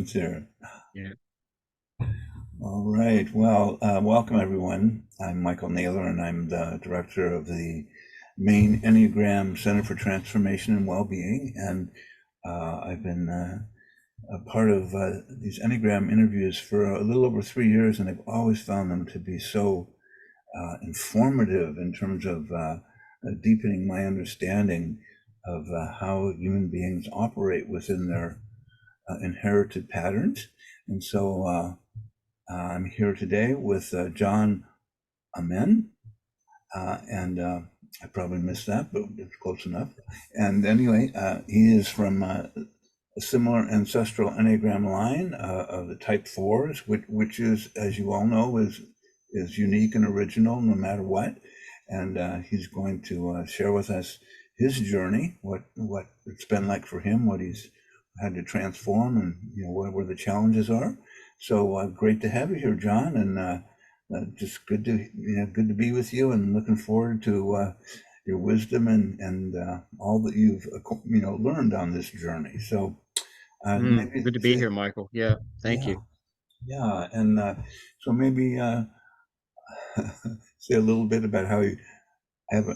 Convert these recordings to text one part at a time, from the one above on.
Sure. Yeah. All right. Well, welcome everyone. I'm Michael Naylor, and I'm the director of the Maine Enneagram Center for Transformation and Wellbeing. And I've been a part of these Enneagram interviews for a little over 3 years, and I've always found them to be so informative in terms of deepening my understanding of how human beings operate within their inherited patterns. And so I'm here today with John Amen, and I probably missed that, but it's close enough. And anyway, he is from a similar ancestral Enneagram line of the Type 4s, which is, as you all know, is unique and original no matter what. And he's going to share with us his journey, what it's been like for him, what he's had to transform, and where the challenges are. So great to have you here, John, and just good to be with you, and looking forward to your wisdom and all that you've learned on this journey. So maybe Good to be here, Michael. Yeah, thank yeah, you. yeah, and so maybe say a little bit about how you have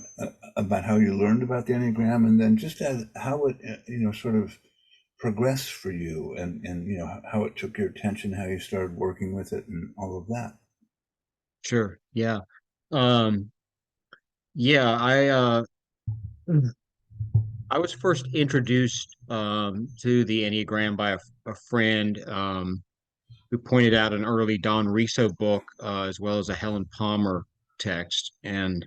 about how you learned about the Enneagram, and then just as how it sort of progressed for you, and how it took your attention, how you started working with it, and all of that. Sure. Yeah. Um, yeah, I was first introduced to the Enneagram by a friend who pointed out an early Don Riso book as well as a Helen Palmer text. And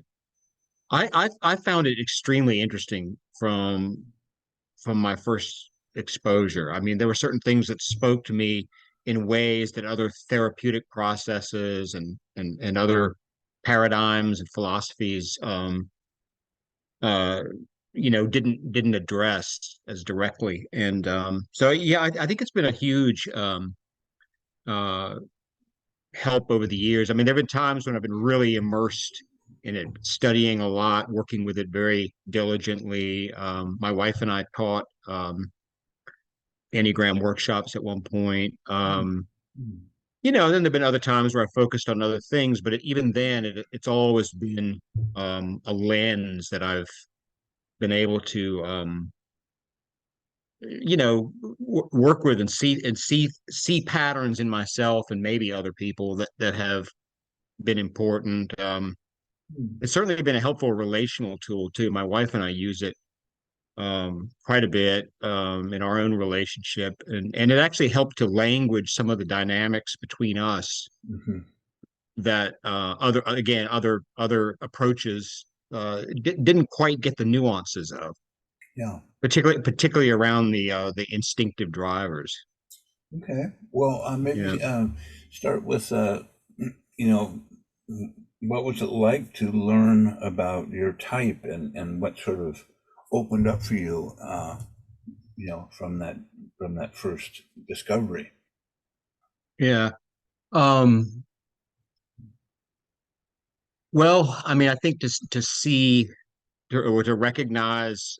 I found it extremely interesting from my first exposure. I mean, there were certain things that spoke to me in ways that other therapeutic processes and other paradigms and philosophies uh didn't address as directly. And so yeah, I think it's been a huge uh help over the years. I mean, there have been times when I've been really immersed in it, studying a lot, working with it very diligently. My wife and I taught Enneagram workshops at one point. Mm. Then there've been other times where I focused on other things, but even then, it's always been a lens that I've been able to, work with and see patterns in myself and maybe other people that have been important. Mm. It's certainly been a helpful relational tool too. My wife and I use it quite a bit in our own relationship, and it actually helped to language some of the dynamics between us Mhm. that other approaches didn't quite get the nuances of, Yeah. particularly around the instinctive drivers. Okay. Well, Yeah. maybe start with you know, what was it like to learn about your type, and what sort of opened up for you, from that first discovery. Yeah. Um, well, I mean, I think to see or to recognize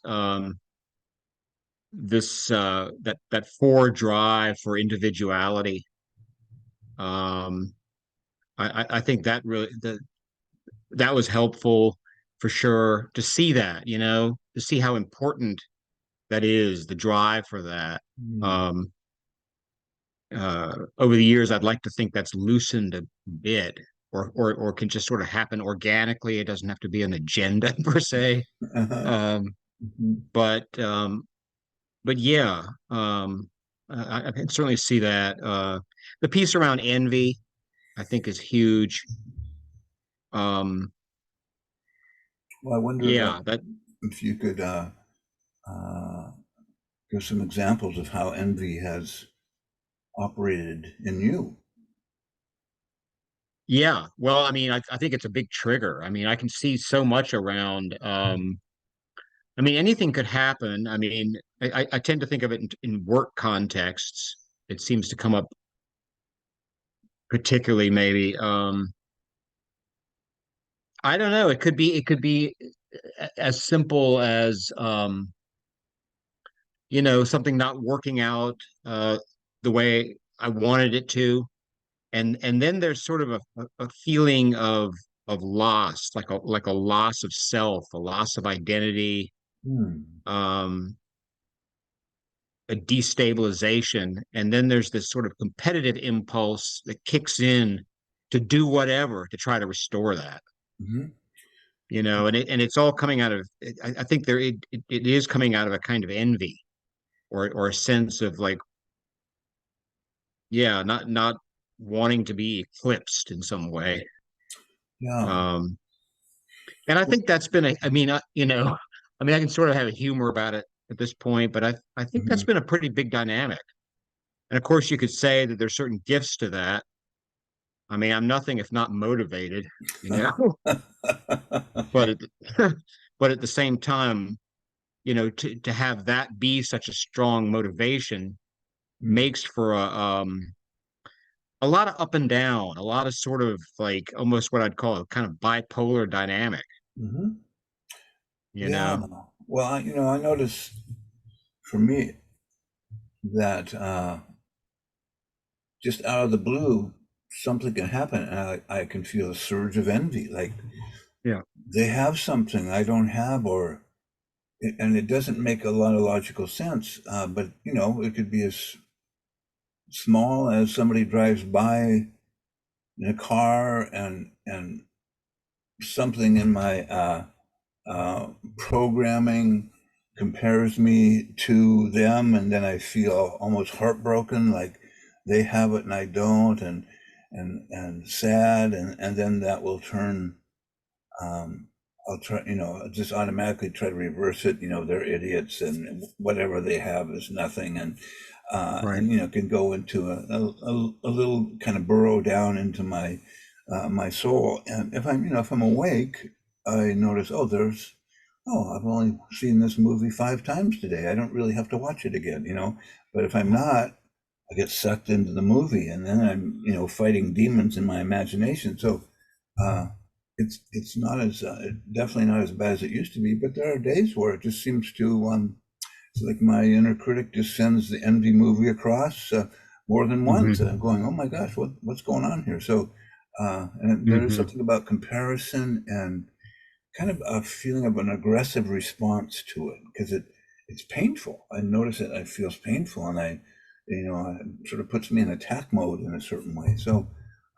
this that for drive for individuality. Um, I think that was helpful for sure to see that, to see how important that is, the drive for that. Mm. Um, Over the years, I'd like to think that's loosened a bit, or can just sort of happen organically. It doesn't have to be an agenda per se. Uh-huh. Um, Mhm. but um, but yeah, I can certainly see that. The piece around envy, I think, is huge. Um, Well, I wonder yeah, that if you could uh, give some examples of how envy has operated in you. Yeah. Well, I mean, I think it's a big trigger. I mean, I can see so much around. I mean, anything could happen. I mean, I tend to think of it in work contexts. It seems to come up particularly, maybe. I don't know. It could be as simple as something not working out the the way I wanted it to. And then there's sort of a feeling of loss, like a loss of self, a loss of identity, Hmm. um, a destabilization. And then there's this sort of competitive impulse that kicks in to do whatever to try to restore that. Hmm. And it's all coming out of I think it is coming out of a kind of envy or a sense of like, yeah, not wanting to be eclipsed in some way. Yeah. Um, and I think that's been I mean, I mean, I can sort of have a humor about it at this point, but I think that's Mhm. been a pretty big dynamic. And of course, you could say that there's certain gifts to that. I mean, I'm nothing if not motivated, you know, but at, but at the same time, to have that be such a strong motivation Mm. makes for a lot of up and down, a lot of sort of like almost what I'd call a kind of bipolar dynamic, Mhm. you Yeah. know? Well, I notice for me that just out of the blue, something can happen, and I can feel a surge of envy. Like Yeah. they have something I don't have, and it doesn't make a lot of logical sense. But it could be as small as somebody drives by in a car, and something in my programming compares me to them, and then I feel almost heartbroken, like they have it and I don't, and sad, and then that will turn. Um, I'll try, just automatically try to reverse it. They're idiots, and whatever they have is nothing, Right. and can go into a little kind of burrow down into my soul. And if I'm awake, I notice, I've only seen this movie 5 times today. I don't really have to watch it again. But if I'm not, I get sucked into the movie, and then I'm fighting demons in my imagination. So uh, it's not as definitely not as bad as it used to be. But there are days where it just seems to it's like my inner critic just sends the envy movie across more than once, Hmm. and I'm going, oh my gosh, what's going on here? So, and there is Hmm. something about comparison and kind of a feeling of an aggressive response to it, because it's painful. I notice it. It feels painful, and it sort of puts me in attack mode in a certain way. So,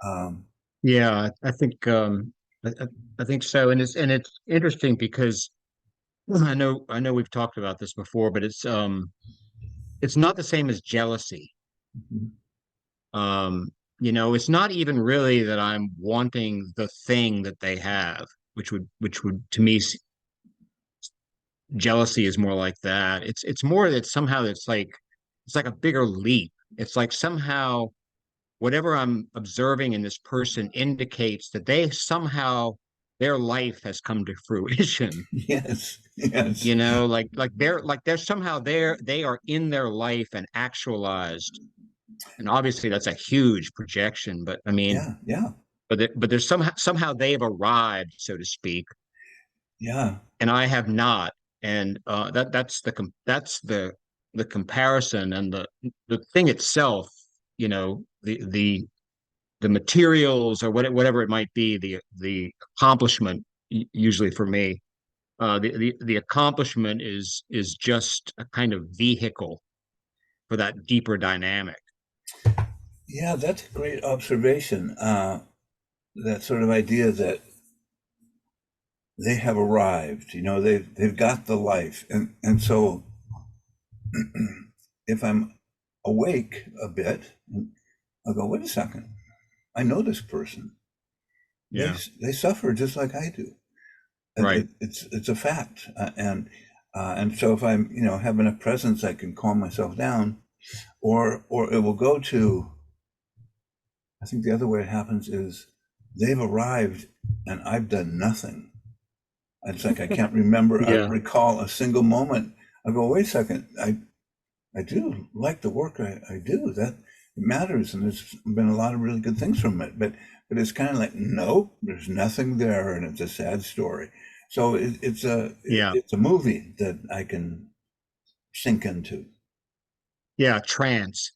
um, Yeah, I think so. And it's interesting because I know we've talked about this before, but it's not the same as jealousy. Um, it's not even really that I'm wanting the thing that they have, which would to me jealousy is more like that. It's more that somehow it's like a bigger leap. It's like somehow whatever I'm observing in this person indicates that they somehow their life has come to fruition. yes, yes, Like they're somehow they are in their life and actualized. And obviously that's a huge projection, but I mean, yeah, yeah, but there's somehow they've arrived, so to speak, yeah. and I have not. And that's the comparison and the thing itself, the materials or whatever it might be, the accomplishment usually for me, the accomplishment is just a kind of vehicle for that deeper dynamic. Yeah, that's a great observation. That sort of idea that they have arrived, they've got the life. And so if I'm awake a bit, I'll go, wait a second, I know this person. They Yeah, they suffer just like I do. right. It's a fact. And so if I'm have enough presence, I can calm myself down, or it will go to, I think the other way it happens is they've arrived and I've done nothing. It's like I can't remember, I Yeah, recall a single moment. I go, wait a second, I do like the work I do. That it matters, and there's been a lot of really good things from it. But it's kind of like, nope, there's nothing there, and it's a sad story. So yeah, it's a movie that I can sink into. yeah. Trance.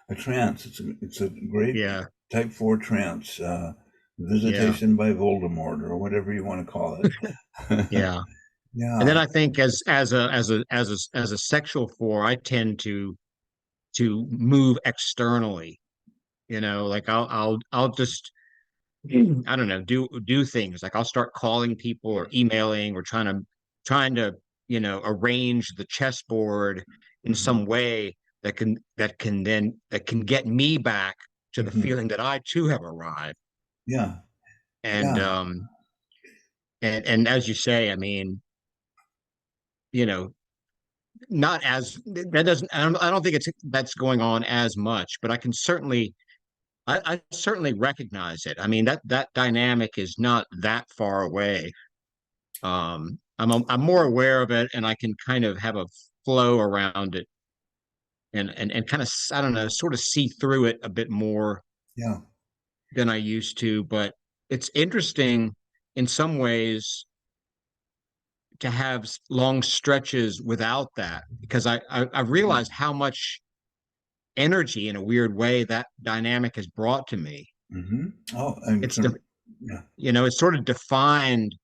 A trance. It's a great Yeah, type 4 trance, yeah, visitation by Voldemort or whatever you want to call it. yeah. And then Yeah. I think as a sexual four, I tend to move externally. Like I'll just I don't know, do things like I'll start calling people or emailing or trying to arrange the chessboard in Hmm. some way that can get me back to the Hmm. feeling that I too have arrived. Yeah. And Yeah. um and as you say, I mean, you know, not as that doesn't I don't think that's going on as much, but I certainly recognize it. I mean that dynamic is not that far away. I'm more aware of it, and I can kind of have a flow around it, and kind of I don't know, sort of see through it a bit more Yeah. than I used to. But it's interesting in some ways to have long stretches without that because I've realized how much energy in a weird way that dynamic has brought to me. Hmm. Oh, and It's de- yeah. it's sort of defined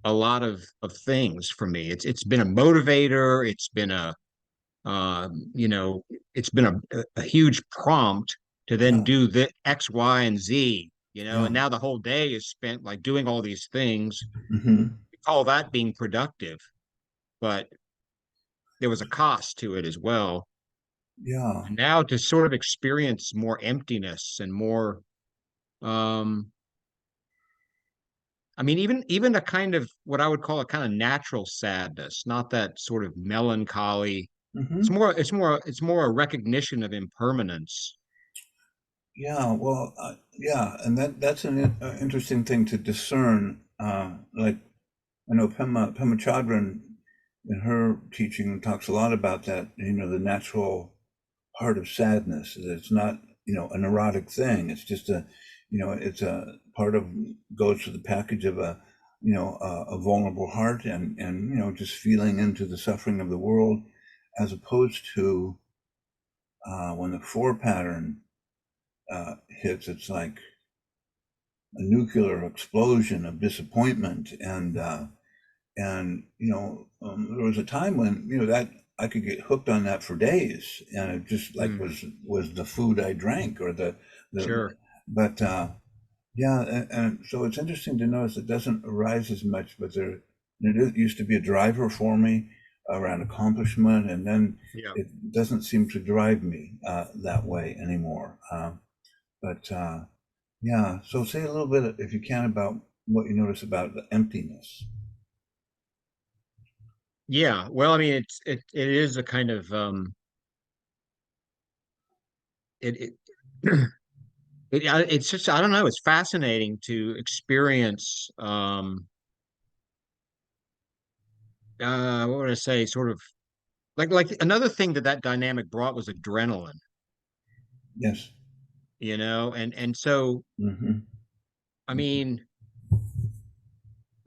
a lot of things for me. It's been a motivator. You know, it's been a huge prompt to then Yeah. do the X, Y, and Z. Yeah. And now the whole day is spent like doing all these things. Hmm. We call that being productive, but there was a cost to it as well. Yeah. And now to sort of experience more emptiness and more, um, I mean, even a kind of what I would call a kind of natural sadness, not that sort of melancholy. Hmm. It's more a recognition of impermanence. Yeah. Well, yeah, and that's an interesting thing to discern. Like I know Pema Chodron in her teaching talks a lot about that. The natural part of sadness. It's not, a neurotic thing. It's just it's a part of goes to the package of a vulnerable heart and just feeling into the suffering of the world, as opposed to when the four pattern hits. It's like a nuclear explosion of disappointment and there was a time when that I could get hooked on that for days, and it just like Mm, was the food I drank or the sure. but yeah, and so it's interesting to notice it doesn't arise as much, but it used to be a driver for me around accomplishment, and then Yeah. it doesn't seem to drive me that way anymore. But yeah, so say a little bit, if you can, about what you notice about the emptiness. Yeah. Well, I mean, it is a kind of it it's just I don't know, it's fascinating to experience what would I say, sort of like another thing that dynamic brought was adrenaline, Yes. and so Hmm. I mean,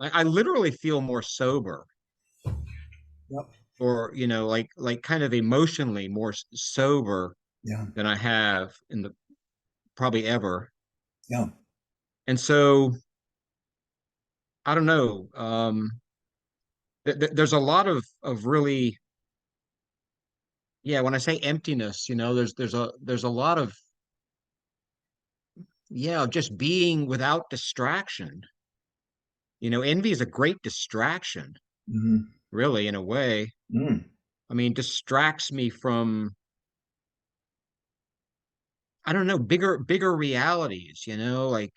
I literally feel more sober Yep. or like kind of emotionally more sober Yeah. than I have in the probably ever. Yeah. And so I don't know. There's a lot of really, yeah. When I say emptiness, there's a lot of, yeah, just being without distraction. Envy is a great distraction, Hmm. really, in a way. Mm. I mean, distracts me from, I don't know, bigger realities. Like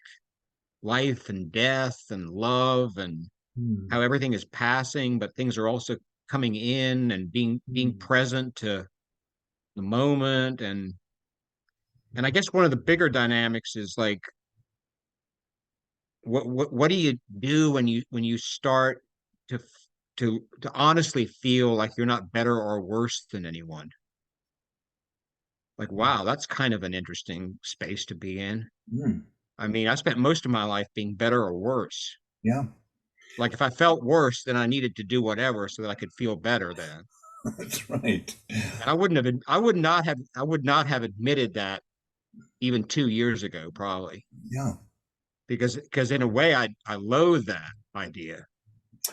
life and death and love and how Mm. everything is passing, but things are also coming in and being Mm. present to the moment. And I guess one of the bigger dynamics is like what do you do when you start to to honestly feel like you're not better or worse than anyone? Like, wow, that's kind of an interesting space to be in. Mm. I mean, I spent most of my life being better or worse. Yeah. Like if I felt worse, then I needed to do whatever so that I could feel better then. That's right. And I would not have admitted that even 2 years ago, probably, Yeah, because in a way I loathe that idea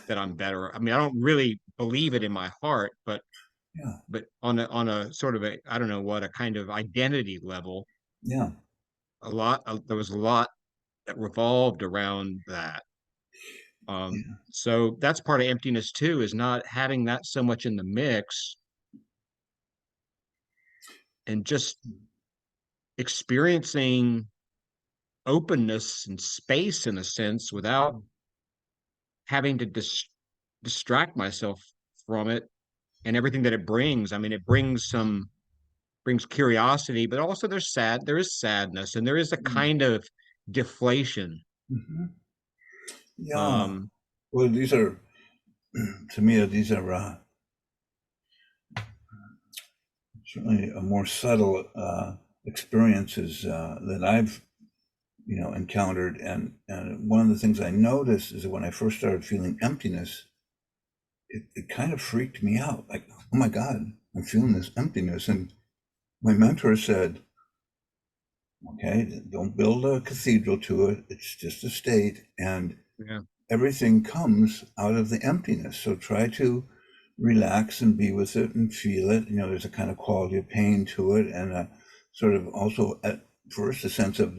that I'm better. I mean, I don't really believe it in my heart, yeah, but on a sort of a, I don't know what, a kind of identity level, yeah, there was a lot that revolved around that. yeah. So that's part of emptiness too, is not having that so much in the mix and just experiencing openness and space in a sense without having to distract myself from it and everything that it brings. I mean, it brings curiosity, but also there is sadness and there is a Mm. kind of deflation. Mhm. Yeah. Um, Well, these are, to me, these are certainly a more subtle experiences that I've, encountered. And one of the things I noticed is that when I first started feeling emptiness, it kind of freaked me out. Like, oh my God, I'm feeling this emptiness. And my mentor said, okay, don't build a cathedral to it. It's just a state. And yeah, everything comes out of the emptiness. So try to relax and be with it and feel it. There's a kind of quality of pain to it, and a sort of also at first a sense of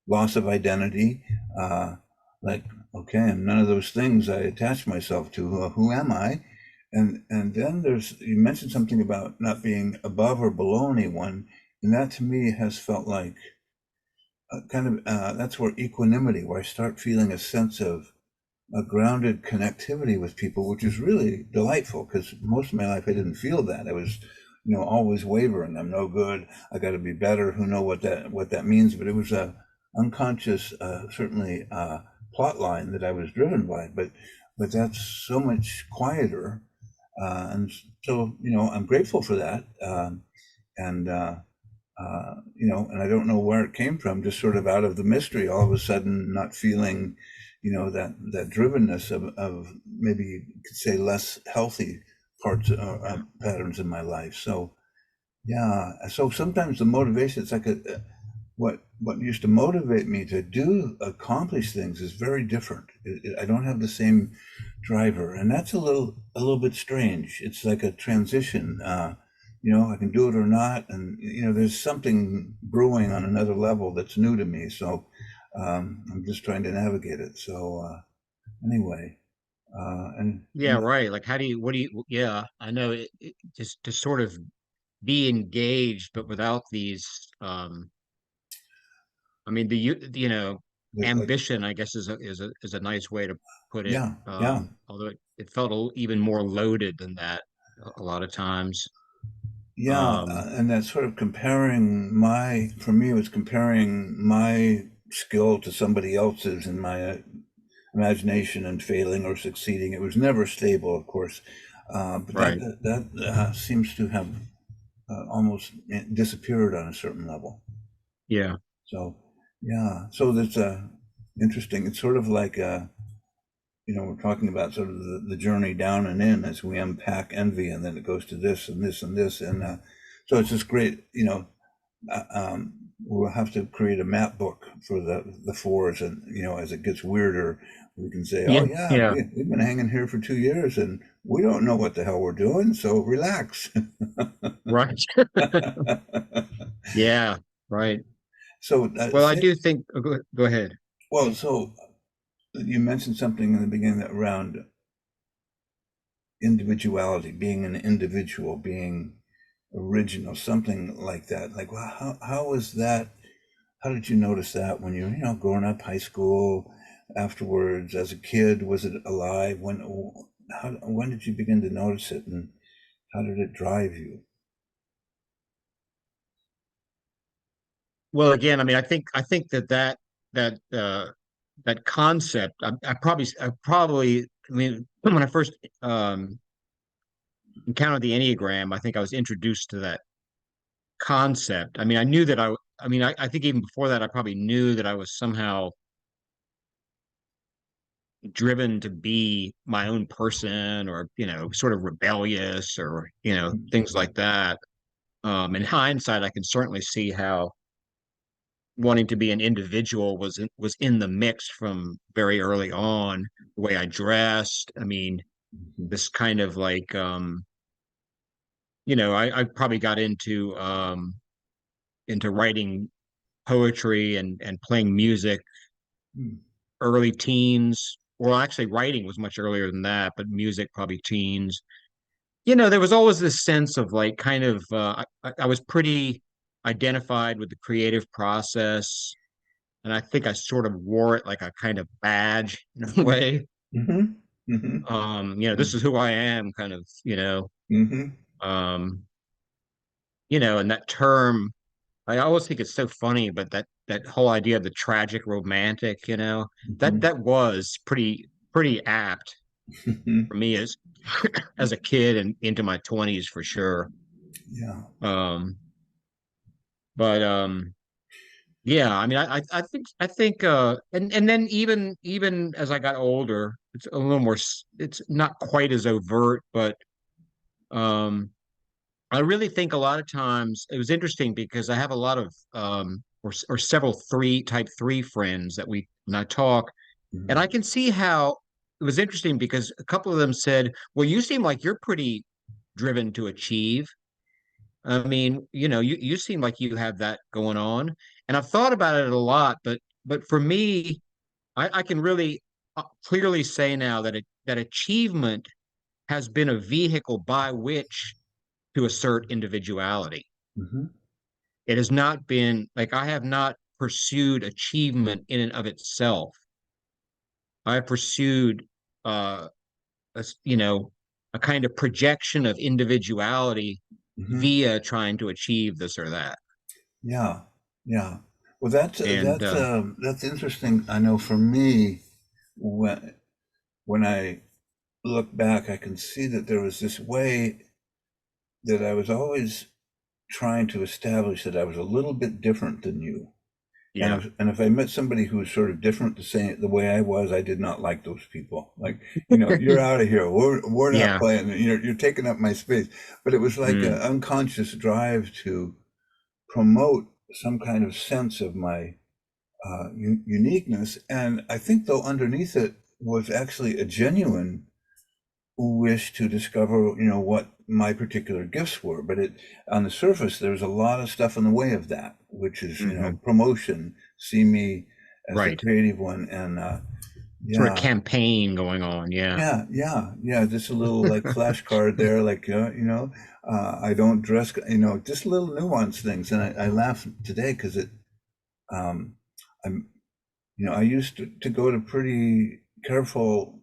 loss of identity. Uh, like, okay, I'm none of those things I attach myself to. Who am I? And then you mentioned something about not being above or below anyone, and that to me has felt like kind of that's where equanimity, where I start feeling a sense of a grounded connectivity with people, which is really delightful because most of my life I didn't feel that. I was, always wavering. I'm no good. I got to be better. Who know what that means? But it was a unconscious, certainly plot line that I was driven by. But that's so much quieter, and so I'm grateful for that. And and I don't know where it came from, just sort of out of the mystery, all of a sudden not feeling, that drivenness of maybe you could say less healthy parts yeah, patterns in my life. So yeah, so sometimes the motivation, it's like what used to motivate me to do accomplish things is very different. I don't have the same driver, and that's a little bit strange. It's like a transition. I can do it or not, and there's something brewing on another level that's new to me. So I'm just trying to navigate it. So anyway, yeah, right. Like, what do you, yeah, I know just to sort of be engaged, but without these, I mean, like, ambition, I guess is a nice way to put it. yeah, yeah. Although it felt even more loaded than that a lot of times. Yeah, Um, and that's sort of for me, it was comparing my skill to somebody else's in my imagination and failing or succeeding. It was never stable, of course, but right. that seems to have almost disappeared on a certain level. Yeah. So, yeah, so that's interesting. It's sort of like we're talking about sort of the journey down and in as we unpack envy, and then it goes to this and this and this, and so it's just great. We'll have to create a map book for the fours, and as it gets weirder, we can say, Yeah. oh yeah, Yeah. we've been hanging here for 2 years, and we don't know what the hell we're doing, so relax. Right. Yeah. Right. So Well, I do think, go ahead. so you mentioned something in the beginning around individuality, being an individual, being original, something like that. Like, well, how was that? How did you notice that when growing up, high school, afterwards, as a kid? Was it alive? When did you begin to notice it, and how did it drive you? Well, again, I mean, I think that that concept, I probably, I mean, when I first encountered the Enneagram, I think I was introduced to that concept. I mean, I knew that I mean, I think even before that, I probably knew that I was somehow, driven to be my own person, or sort of rebellious, or things like that. In hindsight, I can certainly see how wanting to be an individual was in the mix from very early on. The way I dressed, I mean, Mhm. this kind of like I probably got into writing poetry and playing music Mm. early teens. Well, actually, writing was much earlier than that, but music probably teens. There was always this sense of like kind of I was pretty identified with the creative process, and I think I sort of wore it like a kind of badge in a way. Mhm. Mhm. This is who I am, kind of, Mhm. um, and that term, I always think it's so funny, but that whole idea of the tragic romantic, that Mhm. that was pretty apt for Mhm. me as a kid and into my 20s for sure. Yeah. Um, but yeah, I mean, I think and then even as I got older, it's a little more it's not quite as overt, but um I really think a lot of times it was interesting because I have a lot of or several type three friends that we when I talk, and I Mhm. can see how it was interesting because a couple of them said, "Well, you seem like you're pretty driven to achieve. I mean, you seem like you have that going on." And I've thought about it a lot, but for me, I can really clearly say now that achievement has been a vehicle by which to assert individuality. Mhm. It has not been like I have not pursued achievement in and of itself. I have pursued uh, a kind of projection of individuality Mhm. via trying to achieve this or that. Yeah. Yeah. Well, that's And that's that's interesting. I know for me, when I look back, I can see that there was this way that I was always trying to establish that I was a little bit different than you. yeah, And if I met somebody who was sort of different the way I was, I did not like those people. Like, you're out of here. We're not yeah, playing. You're taking up my space. But it was like an mm, unconscious drive to promote some kind of sense of my uniqueness. And I think, though, underneath it was actually a genuine wish to discover, what my particular gifts were. But on the surface, there's a lot of stuff in the way of that, which is, hmm, promotion, see me as the right. creative one. And Sort of yeah, campaign going on. Yeah. yeah. Just a little like flashcard there, like, I don't dress, just little nuanced things. And I laugh today because um, I'm, I used to go to pretty careful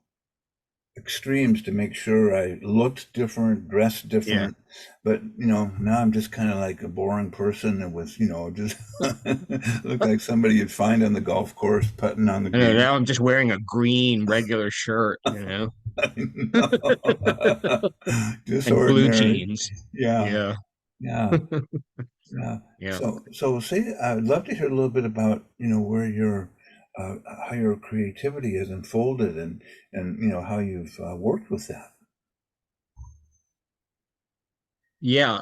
extremes to make sure I looked different, dressed Yeah. different. But, now I'm just kind of like a boring person that was, just look like somebody you'd find on the golf course putting on the I know, green. now I'm just wearing a green regular shirt, No. Just and blue ordinary. jeans. Yeah, Yeah. yeah, yeah. Yeah. So say, I'd love to hear a little bit about, where uh, how your creativity has unfolded and, how you've worked with that. Yeah.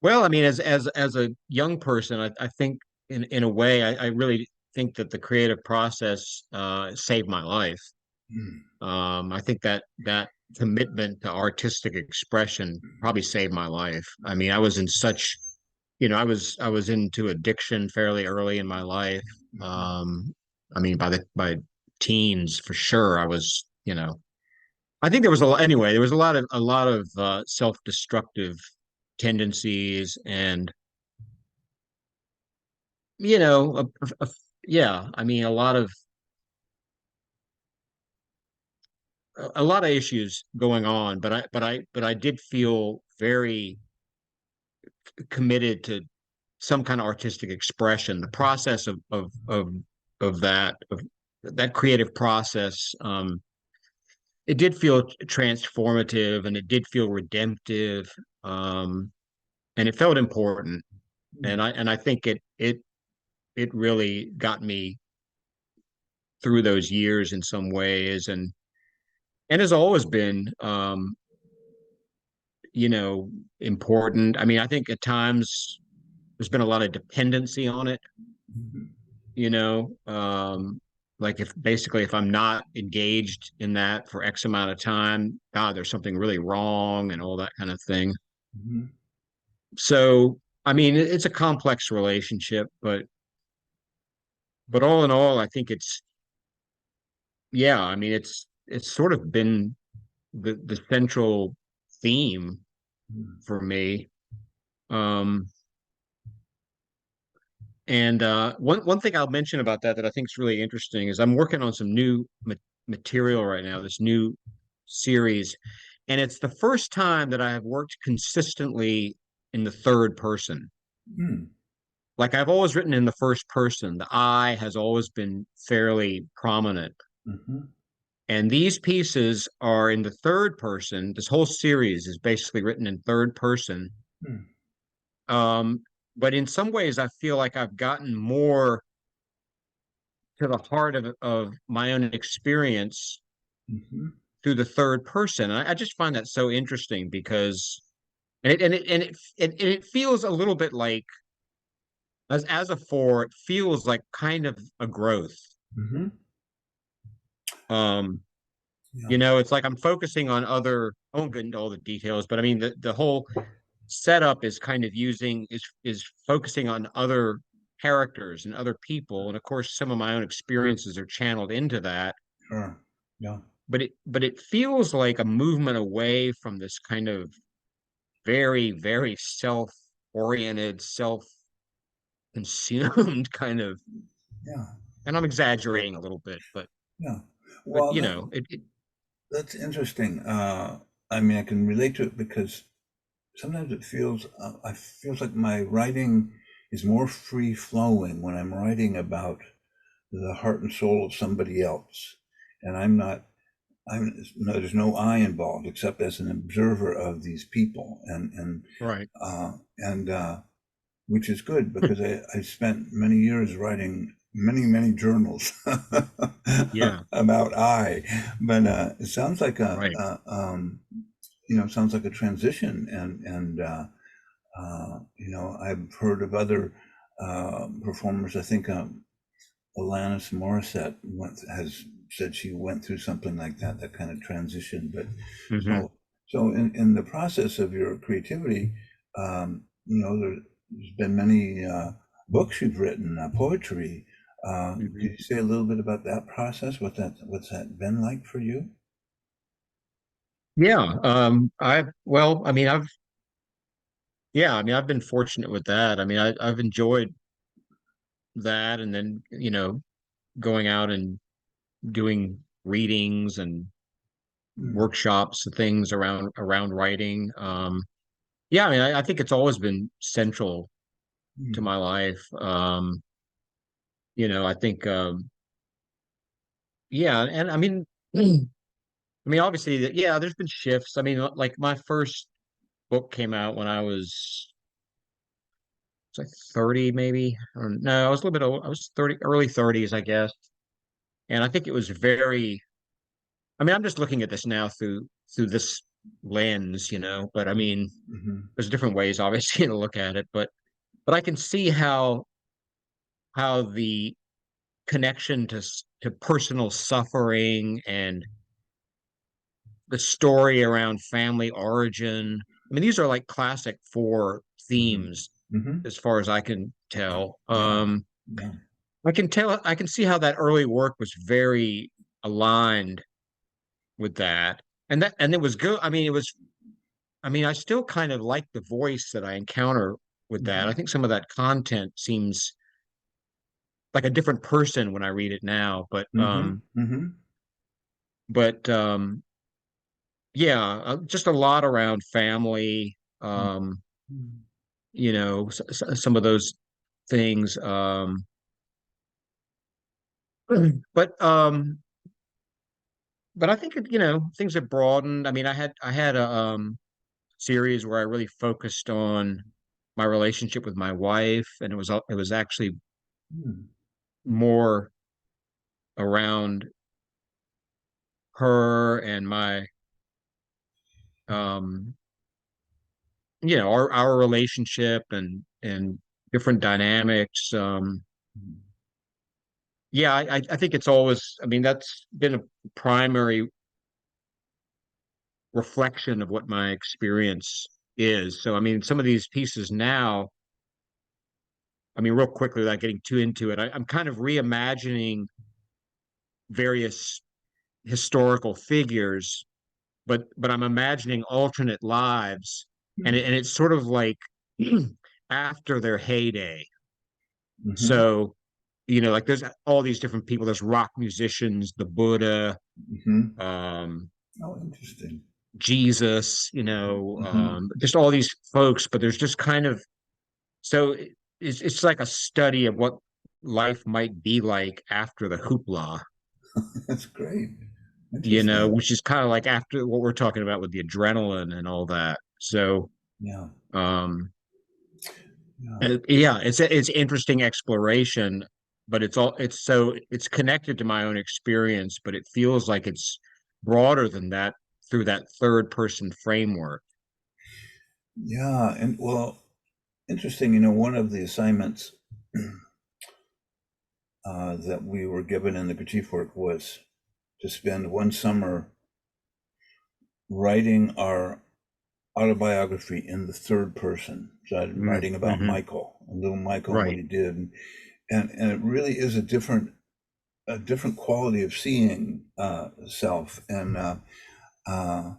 Well, I mean, as a young person, I think in a way, I really think that the creative process saved my life. Mm, I think that commitment to artistic expression probably saved my life. I mean, I was in such, I was into addiction fairly early in my life. mhm, Um, I mean, by teens for sure, I was, I think there was a lot anyway, there was a lot of self-destructive tendencies and you know, yeah, I mean a lot of issues going on, but I did feel very committed to some kind of artistic expression. The process of that creative process, it did feel transformative and it did feel redemptive, um, and it felt important. mm, And I think it really got me. through those years in some ways, and has always been, you know, important. I mean, I think at times there's been a lot of dependency on it, Mhm. you know, like if basically if I'm not engaged in that for X amount of time, God, there's something really wrong and all that kind of thing. Mhm. So, I mean, it's a complex relationship, but all in all, I think it's yeah, I mean, it's sort of been the central theme Mhm. for me. Um, and one thing I'll mention about that I think is really interesting is I'm working on some new material right now, this new series, and it's the first time that I have worked consistently in the third person. Mhm. Like I've always written in the first person. The I has always been fairly prominent. Mhm. And these pieces are in the third person. This whole series is basically written in third person. Mhm. Um, but in some ways, I feel like I've gotten more to the heart of my own experience Mhm. through the third person. I just find that so interesting because and it feels a little bit like as a four, it feels like kind of a growth. Mhm. Um, Yeah. you know, it's like I'm focusing on other, I won't get into all the details, but I mean the whole setup is kind of is focusing on other characters and other people. And of course, some of my own experiences are channeled into that. Sure. Yeah. But it feels like a movement away from this kind of very, very self-oriented, self-consumed kind of, Yeah. and I'm exaggerating a little bit, Yeah. but Well, you know, it that's interesting. I mean, I can relate to it because sometimes it feels I feels like my writing is more free flowing when I'm writing about the heart and soul of somebody else, and I'm not. I'm no, there's no I involved except as an observer of these people, right. and which is good because I spent many years writing many journals Yeah, about I, but it sounds like right. it sounds like a transition, and I've heard of other performers. I think Alanis Morissette has said she went through something like that kind of transition. But Hmm. so in the process of your creativity, there's been many books you've written, poetry. Could Hmm. you say a little bit about that process? What's that been like for you? Yeah. Well, I mean, yeah, I mean, I've been fortunate with that. I mean, I've enjoyed that, and then going out and doing readings and Hmm. workshops and things around writing. Yeah, I mean, I think it's always been central to Hmm. my life. I think, yeah, and I mean, I mean, obviously, yeah, there's been shifts. I mean, like my first book came out when I was like 30, maybe. Or no, I was a little bit old. I was 30, early 30s, I guess. And I think it was very, I mean, I'm just looking at this now through this lens, but I mean, Hmm. there's different ways, obviously, to look at it, but I can see how the connection to personal suffering and the story around family origin. I mean, these are like classic four Hmm. themes Hmm. as far as I can tell. Yeah. Yeah. I can see how that early work was very aligned with that. And it was good. I mean, I still kind of like the voice that I encounter with that. I Hmm. think some of that content seems like a different person when I read it now, Hmm. Hmm. but yeah, just a lot around family, some of those things. But but I think things have broadened. I mean, I had a series where I really focused on my relationship with my wife, and it was actually Hmm. more around her and my um our relationship and different dynamics. Yeah, I think it's always, I mean, that's been a primary reflection of what my experience is. So I mean, some of these pieces now, I mean, real quickly without getting too into it, I'm kind of reimagining various historical figures, but I'm imagining alternate lives, and it's sort of like after their heyday. Mm-hmm. So, like there's all these different people. There's rock musicians, the Buddha, Mm-hmm. um, Oh, interesting. Jesus, Mm-hmm. just all these folks, but there's just kind of so it's like a study of what life might be like after the hoopla, That's great. Interesting. which is kind of like after what we're talking about with the adrenaline and all that. So, Yeah. um, Yeah. yeah, it's interesting exploration, but it's connected to my own experience, but it feels like it's broader than that through that third person framework. Yeah. And well, interesting. One of the assignments that we were given in the critique work was to spend one summer writing our autobiography in the third person. So I'm writing about Mm-hmm. Michael, and little Michael, and what Right. he did, and it really is a different quality of seeing self, uh,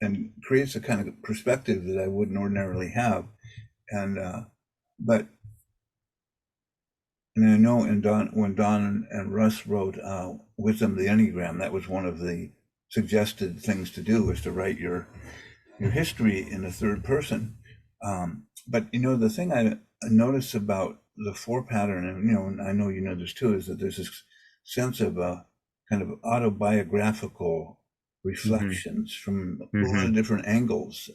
and creates a kind of perspective that I wouldn't ordinarily have. And but and I know when Don and Russ wrote Wisdom of the Enneagram, that was one of the suggested things to do, was to write your history in the third person. But the thing I notice about the four pattern, and I know you know this too, is that there's this sense of kind of autobiographical Mm-hmm. reflections from a lot Mm-hmm. of different angles,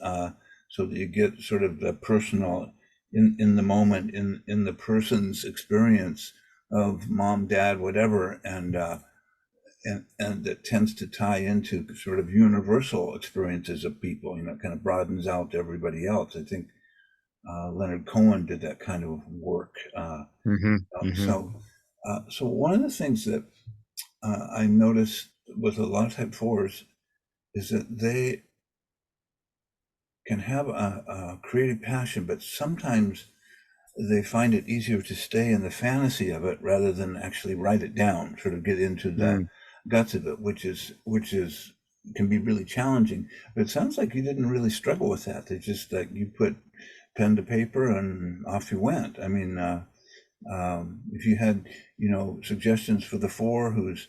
so that you get sort of the personal in the moment, in the person's experience of mom, dad, whatever, and that tends to tie into sort of universal experiences of people. It kind of broadens out to everybody else. I think Leonard Cohen did that kind of work. Mm-hmm. Mm-hmm. So one of the things that I noticed with a lot of type fours is that they can have a creative passion, but sometimes they find it easier to stay in the fantasy of it rather than actually write it down, sort of get into the guts of it, which is can be really challenging. But it sounds like you didn't really struggle with that. It's just like you put pen to paper and off you went. I mean, if you had, suggestions for the four who's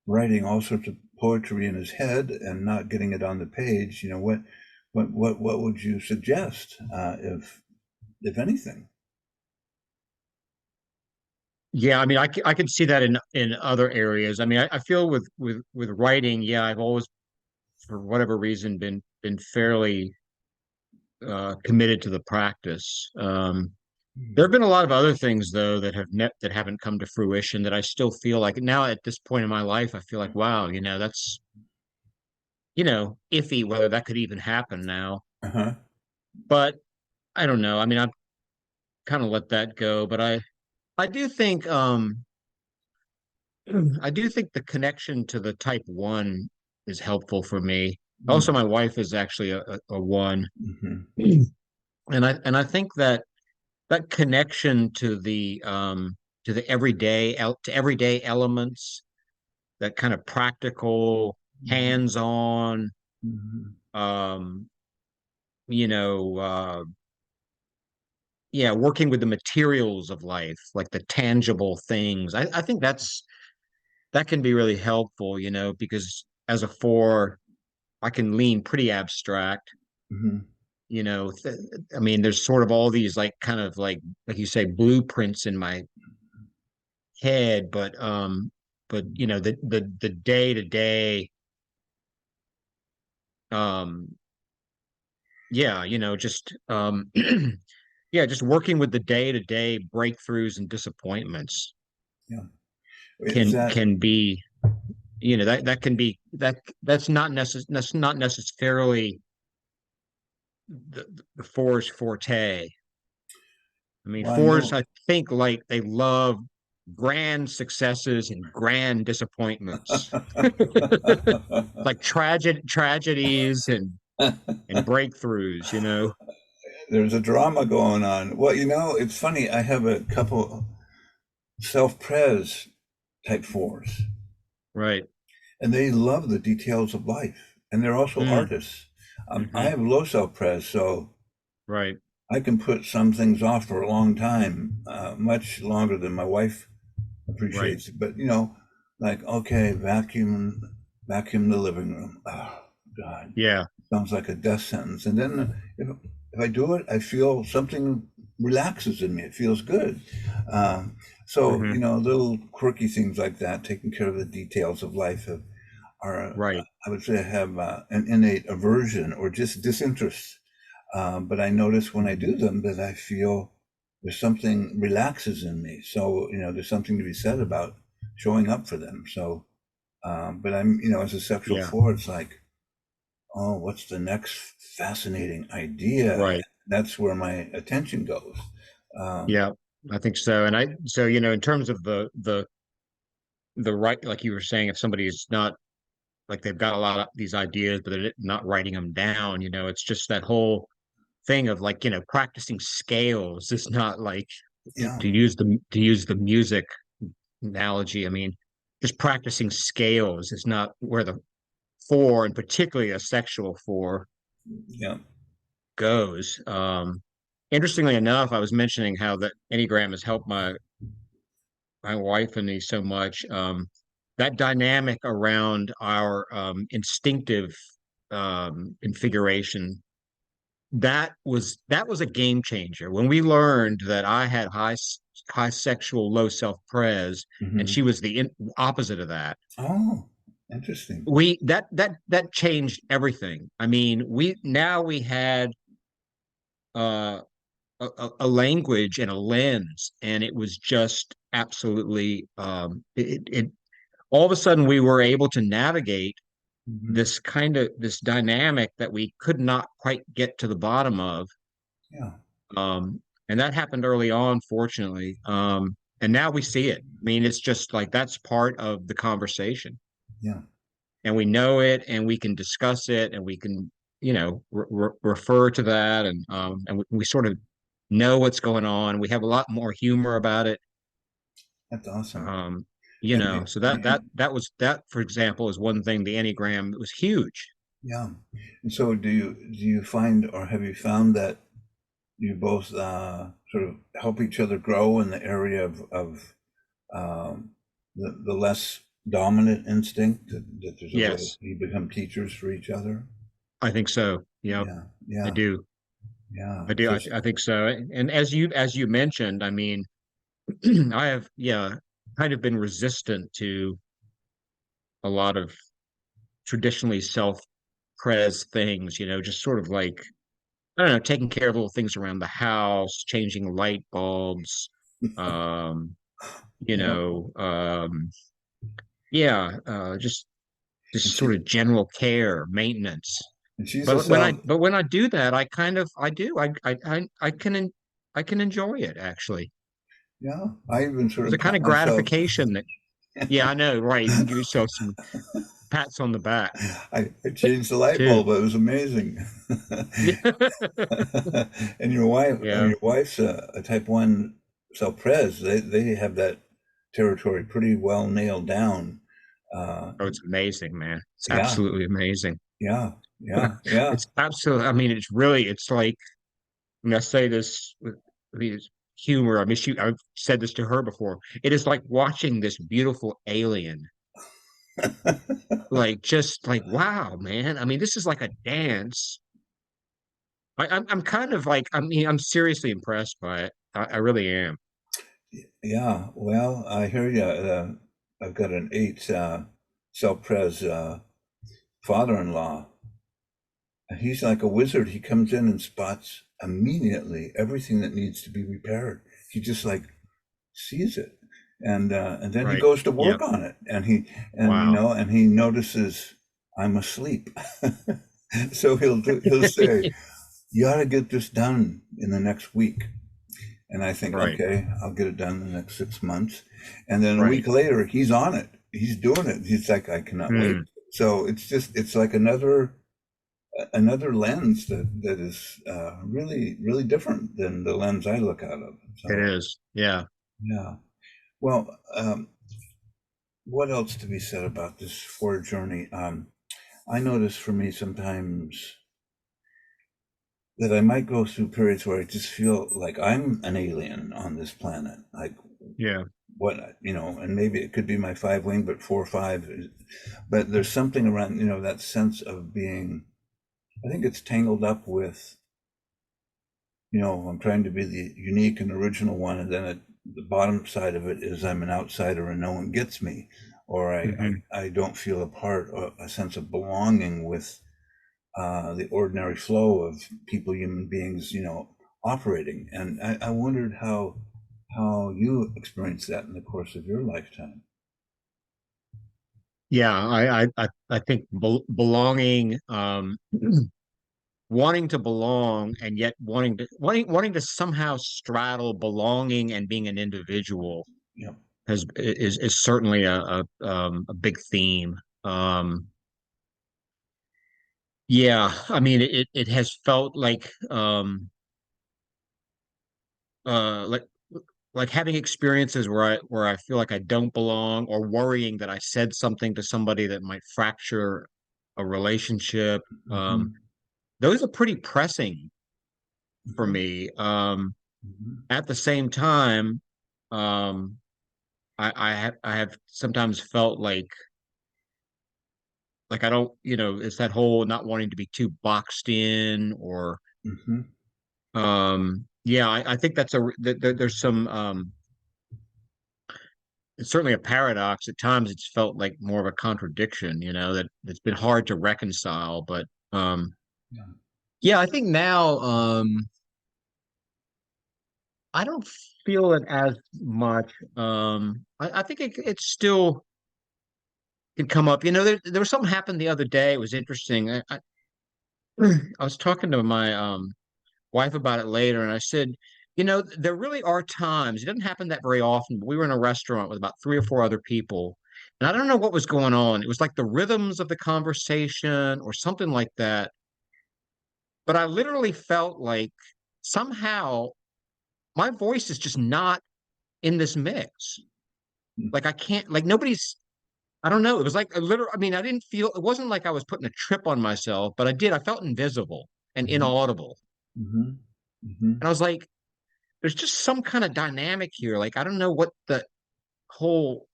writing all sorts of poetry in his head and not getting it on the page, what would you suggest, if anything? Yeah, I mean, I can see that in other areas. I mean, I feel with writing, yeah, I've always, for whatever reason, been fairly committed to the practice. There have been a lot of other things though that haven't come to fruition that I still feel like now at this point in my life, I feel like, wow, that's iffy whether that could even happen now. Uh-huh. But I don't know. I mean, I've kind of let that go, but I do think I do think the connection to the type one is helpful for me. Also, my wife is actually a one. Mm-hmm. And I think that that connection to the everyday elements, that kind of practical, hands-on, Mm-hmm. um, you know, yeah, working with the materials of life, like the tangible things. I think that can be really helpful, because as a four, I can lean pretty abstract. Mm-hmm. You know, th I mean, there's sort of all these like kind of like you say, blueprints in my head, but the day to day, um, yeah, just yeah, just working with the day to day breakthroughs and disappointments Yeah. Is can that can be. that can be that's not necessarily the four's forte. I mean, Well, I fours, know. I think, like they love grand successes and grand disappointments, like tragedies and breakthroughs, There's a drama going on. Well, it's funny. I have a couple self-pres type fours, Right. and they love the details of life, and they're also Mm, artists. I hmm. have low self-pres, so Right. I can put some things off for a long time, much longer than my wife Right. appreciates it. But like, okay, vacuum the living room. Oh God, Yeah. sounds like a death sentence. And then if I do it, I feel something relaxes in me. It feels good. Um, so Hmm. little quirky things like that, taking care of the details of life, are Right. I would say have an innate aversion or just disinterest. But I notice when I do them that I feel there's something relaxes in me. So, there's something to be said about showing up for them. So, but as a sexual Yeah. four, it's like, oh, what's the next fascinating idea? Right. That's where my attention goes. Um, Yeah. I think so. So, in terms of the right, like you were saying, if somebody is not like they've got a lot of these ideas, but they're not writing them down, it's just that whole thing of like, practicing scales is not like yeah, to use the music analogy. I mean, just practicing scales is not where the four, and particularly a sexual four, yeah. goes. Interestingly enough, I was mentioning how the Enneagram has helped my wife and me so much. That dynamic around our instinctive configuration, that was a game changer when we learned that I had high sexual, low self-pres, and Hmm. she was the opposite of that. Oh, interesting. That changed everything. I mean, we had uh, a language and a lens, and it was just absolutely all of a sudden we were able to navigate Hmm. this dynamic that we could not quite get to the bottom of. Yeah, And that happened early on, fortunately. And now we see it. I mean, it's just like that's part of the conversation, yeah. and we know it, and we can discuss it, and we can, refer to that, and we sort of know what's going on. We have a lot more humor about it. That's awesome. Um, And so that, for example, is one thing. The Enneagram, it was huge. yeah. And so do you find, or have you found that you both sort of help each other grow in the area of the less dominant instinct, that there's a way Yes, you become teachers for each other? I think so. Yep, Yeah, I yeah, do. yeah. I do. So I think so. And as you mentioned, I mean, I have, yeah, kind of been resistant to a lot of traditionally self-pres things, just sort of like, I don't know, taking care of little things around the house, changing light bulbs, um, yeah, yeah, and just she sort of general care, maintenance. and she's a But self. when I do that, I do I can enjoy it actually. Yeah, I even sort There's a of kind pat of myself. gratification that, yeah, I know, right? You can give yourself some pats on the back I changed the light too. bulb. It was amazing. And Yeah. your wife's a type one self-pres. They have that territory pretty well nailed down. Uh, Oh, it's amazing, man. It's yeah, absolutely amazing. yeah, yeah, yeah. It's absolutely, I mean, it's like, I mean, I say this with, humor. I mean, I've said this to her before. It is like watching this beautiful alien, like, just like, wow, man. I mean, this is like a dance. I'm kind of like, I mean, I'm seriously impressed by it. I really am. Yeah, well, I hear you. I've got an eight self-pres father-in-law, and he's like a wizard. He comes in and spots immediately everything that needs to be repaired. He just like sees it. and then he Right. goes to Yep. work on it, Wow. and he notices I'm asleep. So he'll say, "You ought to get this done in the next week." And I think, Right. okay, I'll get it done in the next 6 months. And then a week Right. later, he's on it. He's doing it. He's like, I cannot wait. Hmm. So it's like another lens that is really, really different than the lens I look out of. It So, is. Yeah. yeah. Well, what else to be said about this forward journey? I notice for me sometimes that I might go through periods where I just feel like I'm an alien on this planet. Like Yeah. what, and maybe it could be my five wing, but 4 or 5. But there's something around, that sense of being, I think it's tangled up with, I'm trying to be the unique and original one. And then the bottom side of it is I'm an outsider and no one gets me, or Hmm. I don't feel a part or a sense of belonging with the ordinary flow of people, human beings, operating. And I wondered how you experienced that in the course of your lifetime. Yeah. I think belonging, wanting to belong and yet wanting to somehow straddle belonging and being an individual Yep. is certainly a big theme. Yeah, I mean it has felt uh like like having experiences where I feel like I don't belong, or worrying that I said something to somebody that might fracture a relationship. Mm-hmm. Those are pretty pressing for Mm-hmm. me. Mm-hmm. At the same time, um, I have sometimes felt like I don't, it's that whole not wanting to be too boxed in, or Mm-hmm. yeah, I think there's some it's certainly a paradox. At times it's felt like more of a contradiction, that's been hard to reconcile. But Yeah. yeah, I think now I don't feel it as much. I think it still can come up. There was something happened the other day. It was interesting. I was talking to my wife about it later, and I said, there really are times, it doesn't happen that very often, but we were in a restaurant with about 3 or 4 other people, and I don't know what was going on. It was like the rhythms of the conversation or something like that. But I literally felt like somehow my voice is just not in this mix. Like I can't, like nobody's, I don't know. It was like a literal, I mean, I didn't feel, it wasn't like I was putting a trip on myself, but I felt invisible and Mm-hmm. inaudible. Mm-hmm. Mm-hmm. And I was like, there's just some kind of dynamic here. Like, I don't know what the whole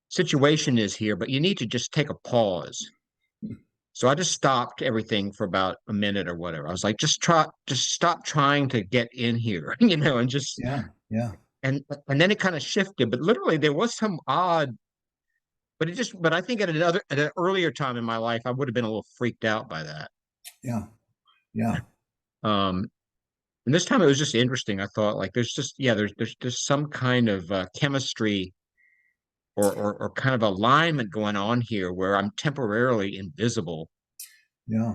situation is here, but you need to just take a pause. So I just stopped everything for about a minute or whatever. I was like, just stop trying to get in here, and just Yeah. Yeah. and then it kind of shifted. But literally, there was some odd. But I think at an earlier time in my life, I would have been a little freaked out by that. Yeah. Yeah. Um, and this time it was just interesting. I thought like there's some kind of chemistry or kind of alignment going on here where I'm temporarily invisible. Yeah.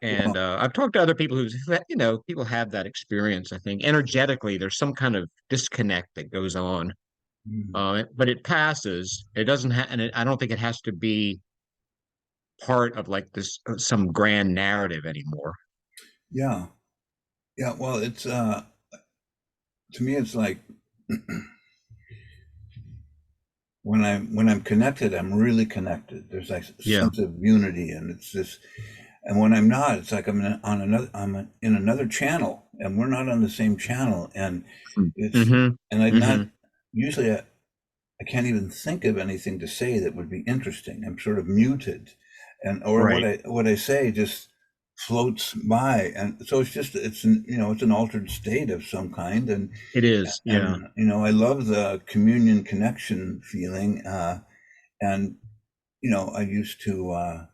And Well, I've talked to other people people have that experience. I think energetically, there's some kind of disconnect that goes on, mm, but it passes. It doesn't have, and I don't think it has to be part of like this some grand narrative anymore. yeah. Yeah. Well, to me, it's like when I'm connected, I'm really connected. There's like a Yeah. sense of unity, and it's this. And when I'm not, it's like in another channel, and we're not on the same channel. And it's Mm-hmm. and I'm not Mm-hmm. usually. I can't even think of anything to say that would be interesting. I'm sort of muted, and or Right. what I say just floats by, and so it's an altered state of some kind, It is. Yeah. and I love the communion connection feeling, and I used to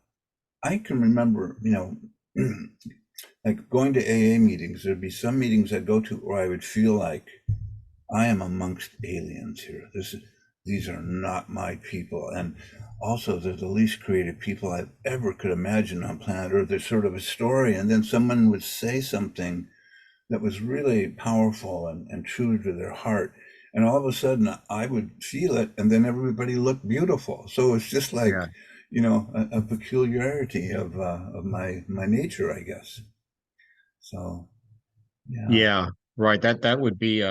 I can remember like going to AA meetings. There'd be some meetings I'd go to where I would feel like I am amongst aliens here. These are not my people. And also, they're the least creative people I've ever could imagine on planet Earth. There's sort of a story, and then someone would say something that was really powerful and true to their heart. And all of a sudden, I would feel it, and then everybody looked beautiful. So it's just like, Yeah. a peculiarity of my nature, I guess. So yeah. Yeah. Right. That would be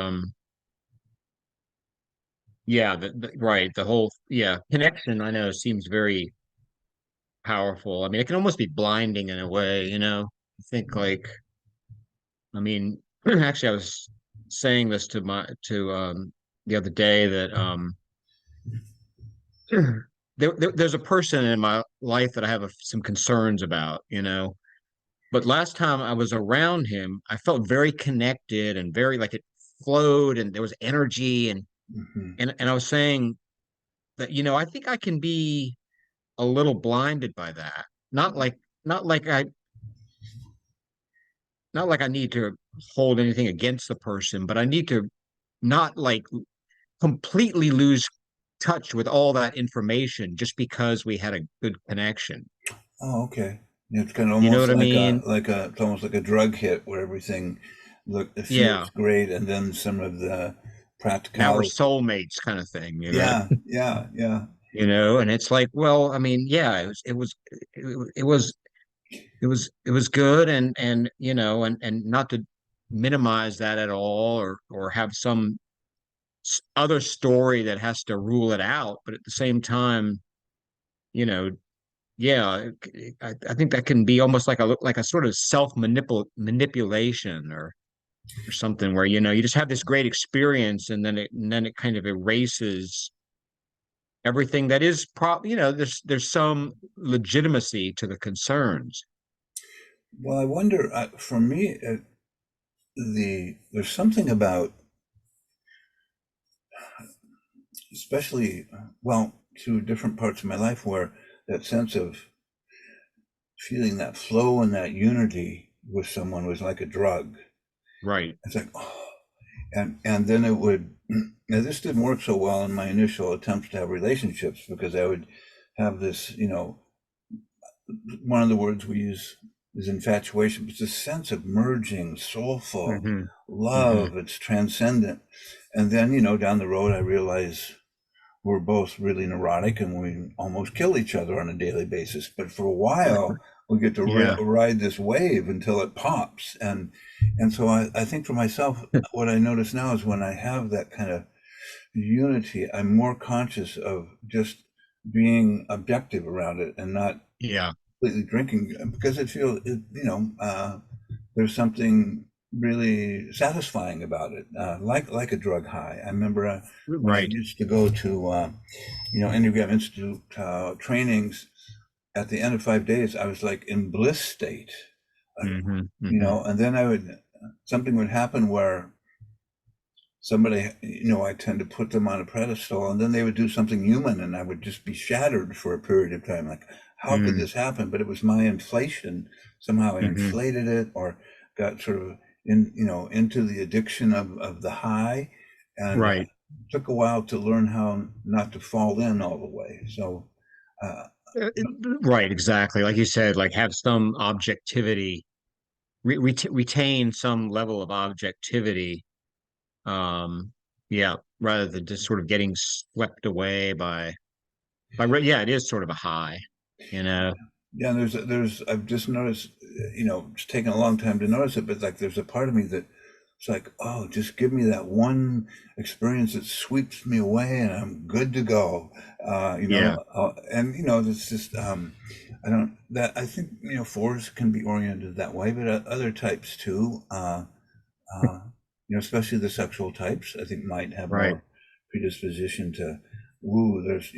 yeah, right. The whole yeah, connection I know seems very powerful. I mean, it can almost be blinding in a way, you know. I think like I mean, actually I was saying this to my to the other day that there's a person in my life that I have some concerns about, you know. But last time I was around him, I felt very connected and very like it flowed and there was energy Hmm. and I was saying that, you know, I think I can be a little blinded by that. Not like I not like I need to hold anything against the person, but I need to not like completely lose touch with all that information just because we had a good connection. Oh, okay. It's kind of You know almost what I mean? it's almost like a drug hit where everything it Yeah. feels great, and then some of the Now we're practicality. soulmates kind of thing, you know? Yeah, yeah, yeah. You know, and it's like, well, I mean, yeah, it was it was good and you know and not to minimize that at all or have some other story that has to rule it out, but at the same time, you know, yeah, I think that can be almost like a sort of manipulation or something where you know you just have this great experience and then it kind of erases everything that is you know there's some legitimacy to the concerns. Well, I wonder. For me, there's something about, especially, well, through different parts of my life, where that sense of feeling that flow and that unity with someone was like a drug. Right. It's like, oh, and then it would. Now, this didn't work so well in my initial attempts to have relationships because I would have this, one of the words we use is infatuation, but it's a sense of merging, soulful Hmm. Hmm. love. It's transcendent. And then, down the road, I realize we're both really neurotic and we almost kill each other on a daily basis. But for a while, we get to Yeah. ride this wave until it pops. And so I think for myself, what I notice now is when I have that kind of unity, I'm more conscious of just being objective around it and not Yeah. completely drinking because there's something really satisfying about it, like a drug high. I remember when I Right. used to go to Enneagram Institute trainings. At the end of 5 days, I was like in bliss state, Hmm. Hmm. and then something would happen where somebody, I tend to put them on a pedestal, and then they would do something human, and I would just be shattered for a period of time. Like, how could Hmm. this happen? But it was my inflation. Somehow I Hmm. inflated it, or got sort of into the addiction of the high, and Right. took a while to learn how not to fall in all the way. So, uh, Right, exactly. Like you said, like have some objectivity, retain some level of objectivity. Um, yeah, rather than just sort of getting swept away yeah, it is sort of a high, you know. yeah, there's I've just noticed, it's taken a long time to notice it, but like there's a part of me that it's like, oh, just give me that one experience that sweeps me away and I'm good to go. Yeah. And it's just I don't that I think fours can be oriented that way, but other types too. Uh, especially the sexual types, I think might have Right. more predisposition to woo. There's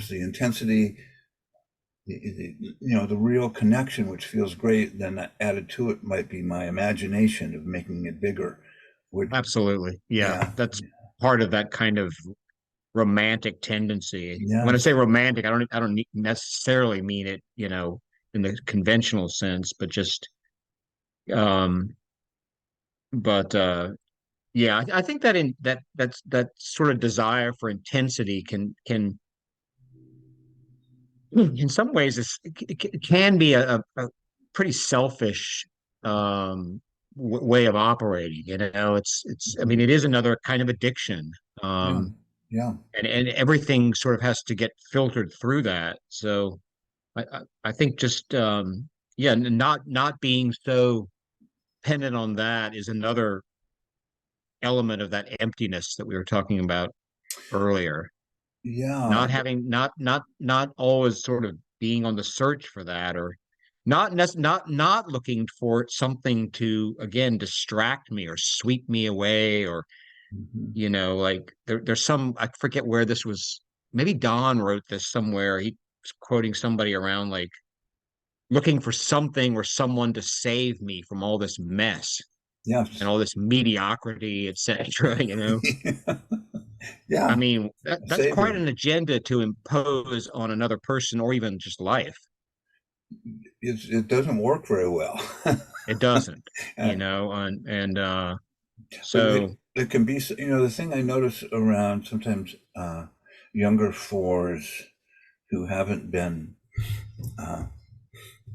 the intensity, the real connection, which feels great. Then added to it might be my imagination of making it bigger. Which, Absolutely. Yeah. yeah, That's part of that kind of romantic tendency. When I say yes, romantic, I don't necessarily mean it, you know, in the conventional sense, but just um but Yeah, I think that that sort of desire for intensity can in some ways it can be a pretty selfish way of operating. It's I Mhm. mean it is another kind of addiction. Yeah, Um, yeah, and everything sort of has to get filtered through that. So I think just yeah, not being so dependent on that is another element of that emptiness that we were talking about earlier. yeah. Not having not always sort of being on the search for that, or not looking for something to again distract me or sweep me away, or Mhm. like there's some, I forget where this was. Maybe Don wrote this somewhere. He was quoting somebody around like looking for something or someone to save me from all this mess and Yes. all this mediocrity, etc. I Yeah, mean, a that's quite savior. an agenda to impose on another person or even just life. It doesn't work very well. It doesn't, Uh, and but so it can be, the thing I notice around sometimes younger fours who haven't been uh,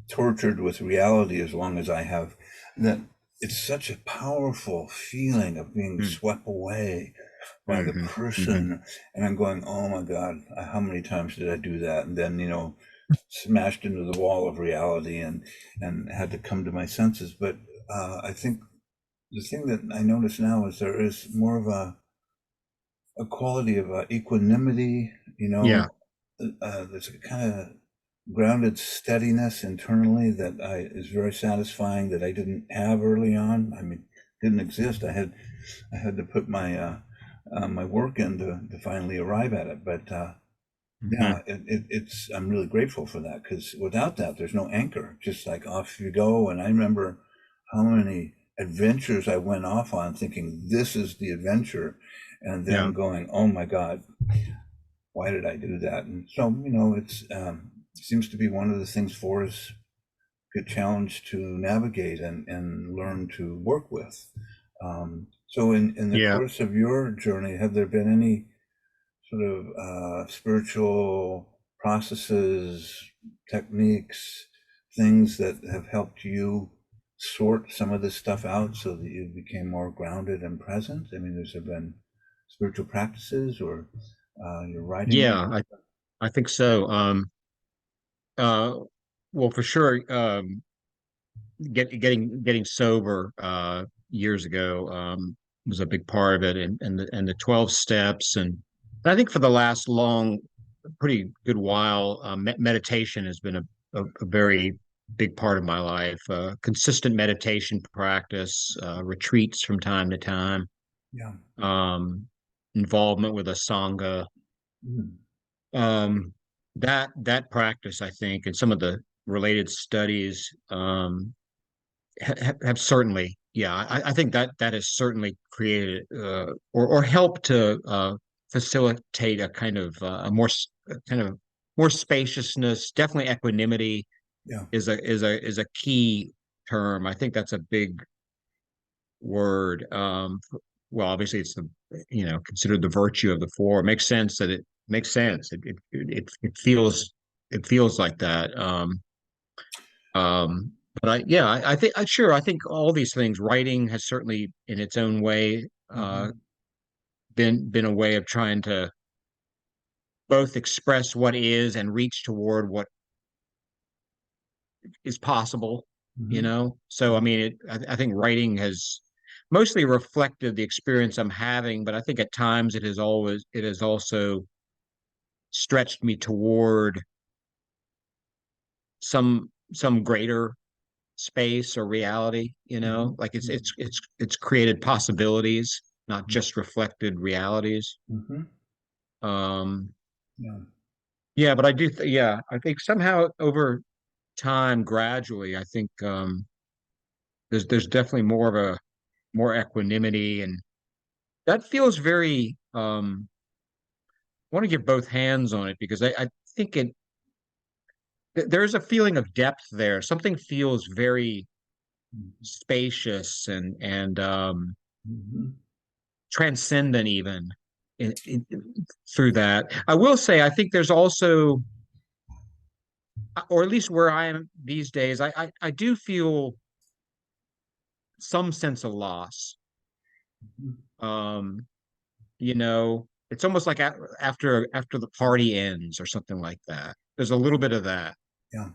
tortured with reality as long as I have, that it's such a powerful feeling of being mm, swept away by the mhm, mhm. person. And I'm going, oh my God, how many times did I do that? And then, smashed into the wall of reality and had to come to my senses. But I think the thing that I notice now is there is more of a quality of equanimity, Yeah, there's a kind of grounded steadiness internally that is very satisfying that I didn't have early on. I mean, didn't exist. I had to put my work in to finally arrive at it. But yeah, mhm. it's I'm really grateful for that because without that, there's no anchor. Just like off you go. And I remember how many adventures I went off on, thinking this is the adventure, and Yeah, then going, oh my God, why did I do that? And so, it's seems to be one of the things for us good challenge to navigate and learn to work with. So in the yeah, course of your journey, have there been any sort of spiritual processes, techniques, things that have helped you sort some of this stuff out so that you became more grounded and present? I mean, has there been spiritual practices or your writing? yeah. I think so. Uh, well, for sure. Getting sober years ago was a big part of it, and the 12 steps, and I think for the last pretty good while, meditation has been a very big part of my life. Consistent meditation practice, retreats from time to time, Yeah. um, involvement with a sangha. Mm. Um, that practice, I think, and some of the related studies have certainly, yeah, I think that has certainly created or helped to facilitate a kind of kind of more spaciousness. Definitely, equanimity Yeah. is a key term. I think that's a big word. Well, obviously, it's the considered the virtue of the four. It makes sense that it makes sense. It feels like that. But I think all these things, writing has certainly in its own way Hmm. been a way of trying to both express what is and reach toward what is possible, Hmm. So I mean I think writing has mostly reflected the experience I'm having, but I think at times it has also stretched me toward some greater space or reality, Hmm. like it's created possibilities, not just reflected realities. Hmm. Um, Yeah. yeah, but yeah, I think somehow over time, gradually, I think there's definitely more equanimity, and that feels very. I want to give both hands on it because I think there's a feeling of depth there. Something feels very spacious and Hmm. transcendent even in, through that. I will say, I think there's also, or at least where I am these days, I do feel some sense of loss. Um, it's almost like after the party ends or something like that. There's a little bit of that. Yeah.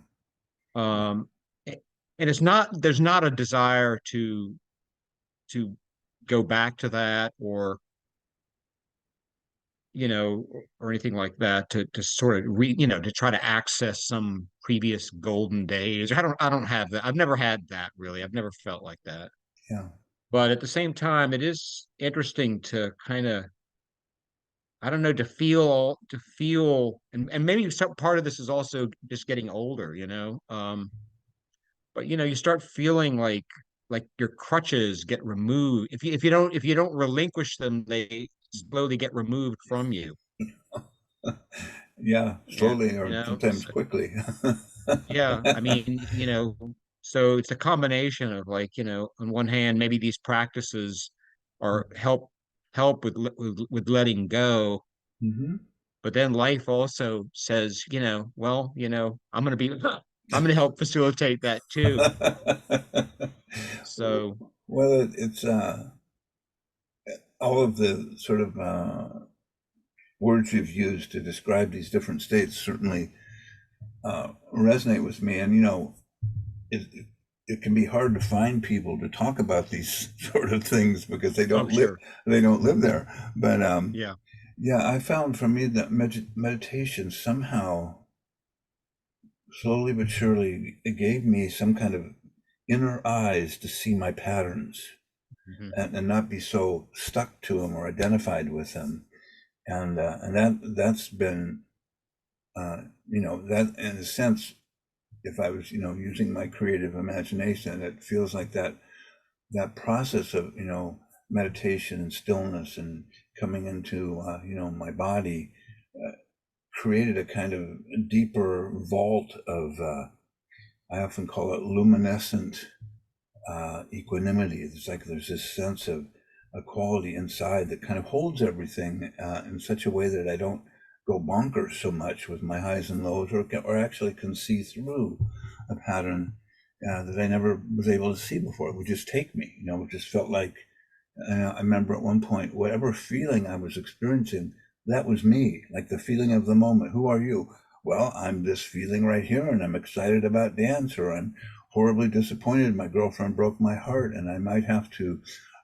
Um, and there's not a desire to go back to that or anything like that to sort of to try to access some previous golden days. I don't have that. I've never had that really. I've never felt like that. Yeah. But at the same time, it is interesting to kind of, I don't know, to feel, and maybe some part of this is also just getting older. But you start feeling like your crutches get removed. If you don't relinquish them, they slowly get removed from you. Yeah. Yeah, Slowly or sometimes quickly. yeah. I mean, so it's a combination of on one hand, maybe these practices are help with letting go, Hmm. but then life also says, well, I'm gonna help facilitate that too. So, Well, it's all of the sort of words you've used to describe these different states certainly resonate with me. And it can be hard to find people to talk about these sort of things because oh, sure. they don't live there. But Yeah. yeah, I found for me that meditation somehow, slowly but surely, it gave me some kind of inner eyes to see my patterns Mhm. and not be so stuck to them or identified with them. And that's been that in a sense, if I was using my creative imagination, it feels like that process of meditation and stillness and coming into my body created a kind of deeper vault of I often call it luminescent equanimity. It's like there's this sense of a quality inside that kind of holds everything in such a way that I don't go bonkers so much with my highs and lows, or actually can see through a pattern that I never was able to see before. It would just take me, it just felt like I remember at one point, whatever feeling I was experiencing, that was me, like the feeling of the moment. Who are you? Well, I'm this feeling right here, and I'm excited about dance, or I'm horribly disappointed. My girlfriend broke my heart, and I might have to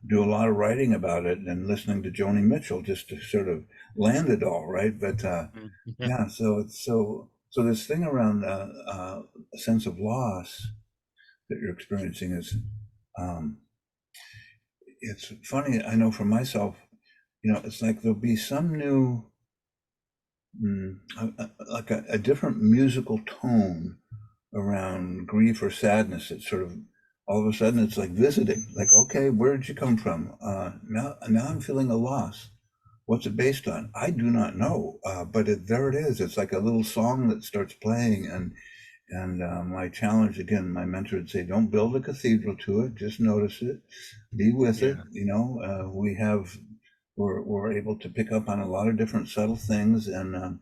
do a lot of writing about it and listening to Joni Mitchell just to sort of land it all, right? But Mhm. Yeah. yeah, so it's so this thing around a sense of loss that you're experiencing is um, it's funny. I know for myself, it's like there'll be some new, like a different musical tone around grief or sadness. It's sort of all of a sudden it's like visiting. Like, okay, where did you come from? Now I'm feeling a loss. What's it based on? I do not know. But there it is. It's like a little song that starts playing, and my challenge again, my mentor would say, don't build a cathedral to it. Just notice it, be with it. Yeah. We're able to pick up on a lot of different subtle things, and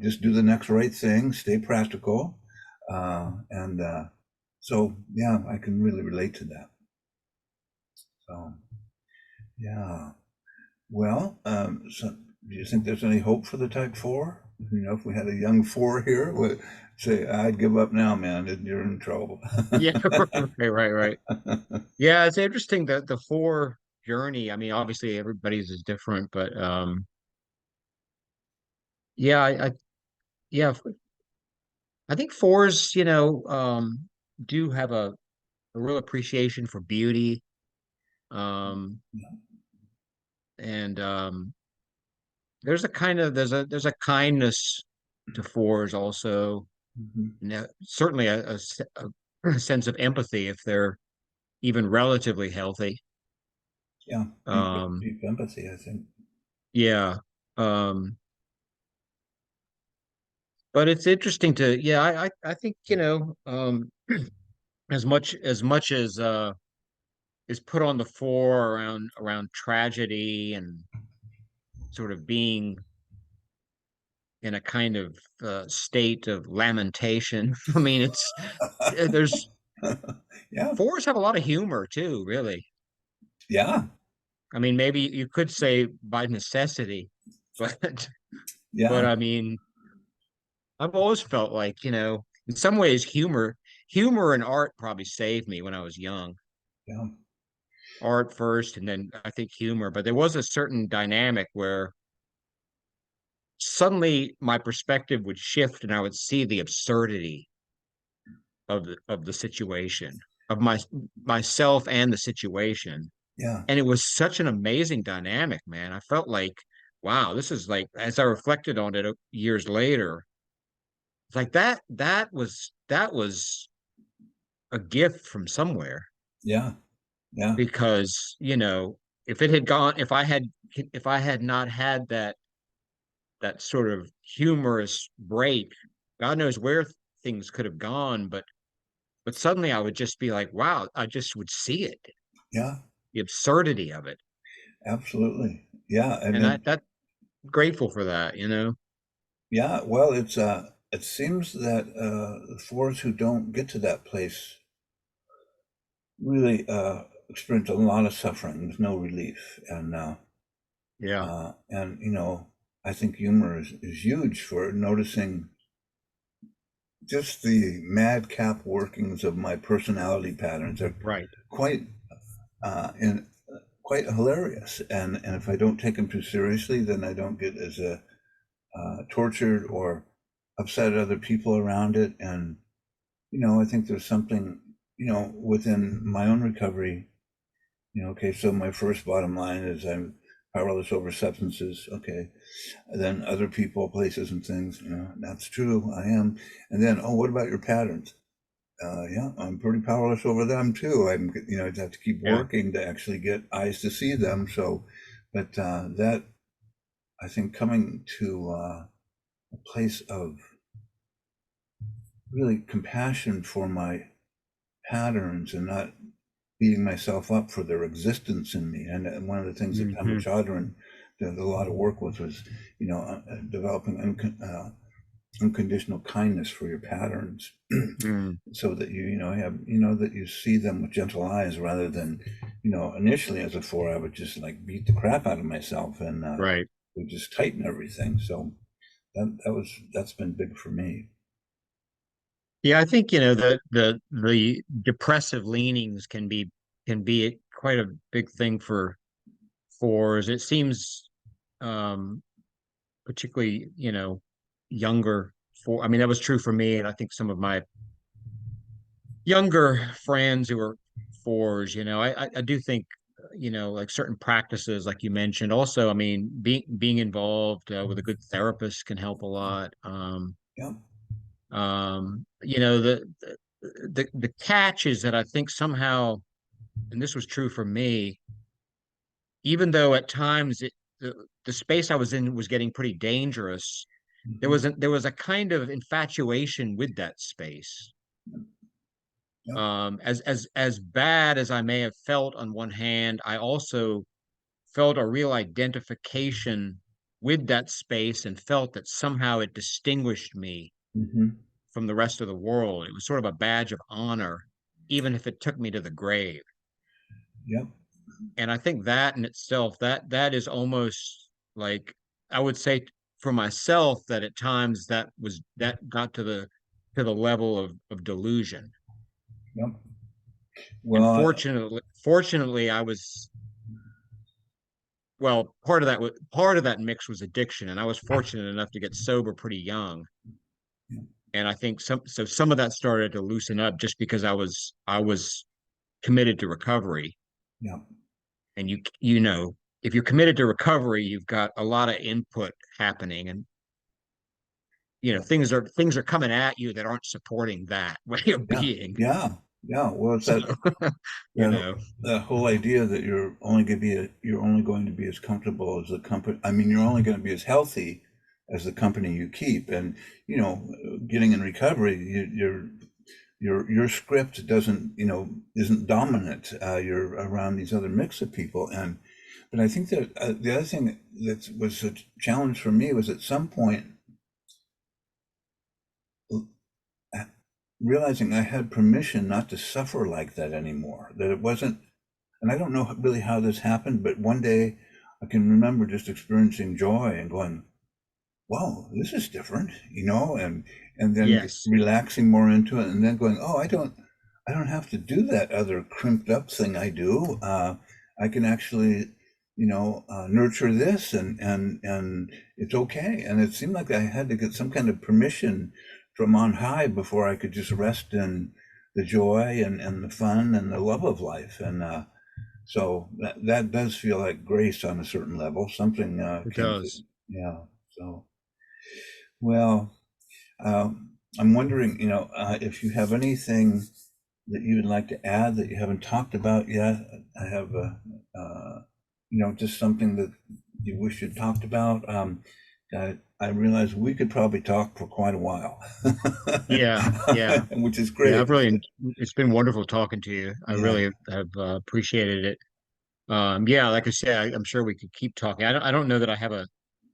just do the next right thing, stay practical, and so yeah, I can really relate to that. So yeah, well, so do you think there's any hope for the Type 4? If we had a young 4 here, would say, I'd give up now, man. You're in trouble. Yeah. Right, right, right. Yeah, it's interesting that the four journey. I mean, obviously everybody's is different, but yeah, yeah, I think fours, do have a real appreciation for beauty. Um, and there's a kindness to fours also. Mhm. Certainly a sense of empathy if they're even relatively healthy. Yeah, Um, deep empathy, I think. yeah. Um, but it's interesting to, yeah, I think, as much as is put on the floor around tragedy and sort of being in a kind of state of lamentation. I mean, there's Yeah, fours have a lot of humor too, really. yeah, I mean, maybe you could say by necessity, but but yeah, I mean, I've always felt like, in some ways humor and art probably saved me when I was young. yeah, Art first and then I think humor, but there was a certain dynamic where suddenly my perspective would shift and I would see the absurdity of the situation, of myself and the situation. yeah, And it was such an amazing dynamic, man. I felt like, wow, this is like, as I reflected on it years later, it's like that was a gift from somewhere yeah, yeah, because, if it had gone, if I had not had that sort of humorous break, God knows where things could have gone, but suddenly I would just be like, wow, I just would see it, yeah, the absurdity of it. absolutely. Yeah, I And mean, that grateful for that. yeah, well, it seems that the fours who don't get to that place really experience a lot of suffering. There's no relief, Yeah, and I think humor is huge for noticing just the madcap workings of my personality patterns are right. quite and quite hilarious. And if I don't take them too seriously, then I don't get as tortured or upset at other people around it. And I think there's something within my own recovery. Okay, so my first bottom line is I'm powerless over substances. Okay, and then other people, places, and things. That's true. I am. And then, oh, what about your patterns? Yeah, I'm pretty powerless over them too. I have to keep Yeah. working to actually get eyes to see them. So, but that I think coming to a place of really compassion for my patterns and not beating myself up for their existence in me. And one of the things that Pema Hmm. Chodron did a lot of work with was, developing unconditional kindness for your patterns, Mm, so that have that you see them with gentle eyes rather than initially as a four I would just like beat the crap out of myself and right. would just tighten everything. So that's been big for me. Yeah, I think, the depressive leanings can be quite a big thing for fours. It seems um particularly, younger I mean, that was true for me, and I think some of my younger friends who are fours, I do think, like certain practices, like you mentioned. Also, I mean, being involved with a good therapist can help a lot. Yeah. The catch is that I think somehow, and this was true for me, even though at times the space I was in was getting pretty dangerous, Hmm. there was a kind of infatuation with that space. Yeah. As bad as I may have felt on one hand, I also felt a real identification with that space and felt that somehow it distinguished me Hmm. from the rest of the world. It was sort of a badge of honor, even if it took me to the grave. Yep. And I think that in itself, that is almost like, I would say for myself, that at times that got to the level of delusion. Yep. And Well, fortunately, I was, well, part of that mix was addiction, and I was fortunate enough to get sober pretty young. yeah, And I think some of that started to loosen up just because I was committed to recovery. yeah, And if you're committed to recovery, you've got a lot of input happening, and things are coming at you that aren't supporting that way of yeah, being. yeah, yeah. Well, it's So, you that know, that whole idea that you're only going to be as comfortable as the company. I mean, you're only going to be as healthy as the company you keep. And getting in recovery, your script doesn't, isn't dominant. You're around these other mix of people, and but I think that the other thing that was a challenge for me was at some point realizing I had permission not to suffer like that anymore. That it wasn't, and I don't know really how this happened, but one day I can remember just experiencing joy and going, wow, this is different, and then Yes. relaxing more into it, and then going, oh, I don't have to do that other crimped up thing I do. I can actually, nurture this, and it's okay. And it seemed like I had to get some kind of permission from on high before I could just rest in the joy and the fun and the love of life. And so that does feel like grace on a certain level. Something It came to, does. yeah. So, well, I'm wondering, if you have anything that you would like to add that you haven't talked about yet. I have, just something that you wish you'd talked about. I realize we could probably talk for quite a while, Yeah, yeah, which is yeah. great. It's been wonderful talking to you. I Yeah. really have appreciated it. Yeah, like I said, I'm sure we could keep talking. I don't know that I have a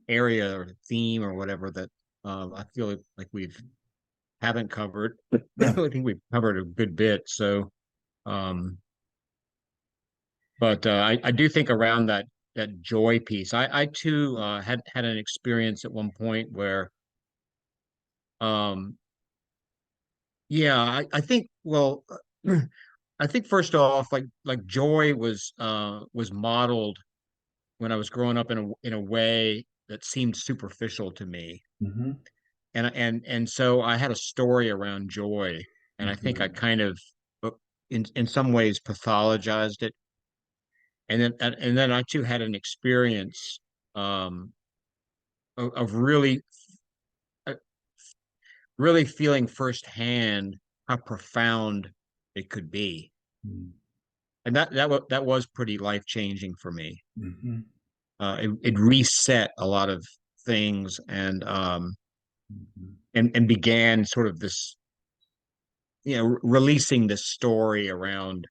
area or theme or whatever that I feel like we've haven't covered. I Yeah. think we've covered a good bit. So, um, but I do think around that joy piece, I too had an experience at one point where, um, yeah, I think well, I think first off, like joy was modeled when I was growing up in a way that seemed superficial to me. Hmm. And so I had a story around joy, and I think I Hmm. kind of uh, in some ways pathologized it. And then I too had an experience um of uh, really feeling firsthand how profound it could be. And that was pretty life-changing for me. Hmm. It reset a lot of things Hmm. and began sort of this, releasing this story around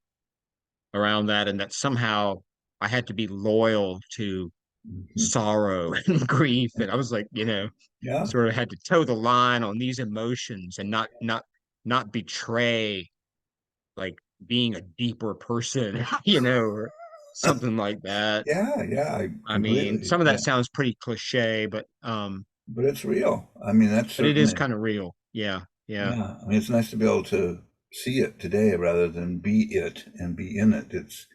that, and that somehow I had to be loyal to Hmm. sorrow and grief. And I was like, Yeah. sort of had to toe the line on these emotions and not betray like being a deeper person, or something like that. Yeah. Yeah. I I mean, completely. some of that Yeah. sounds pretty cliche, But it's real. I mean, that's but it is certainly. kind of real. Yeah, yeah, Yeah, I mean, it's nice to be able to see it today rather than be it and be in it. It's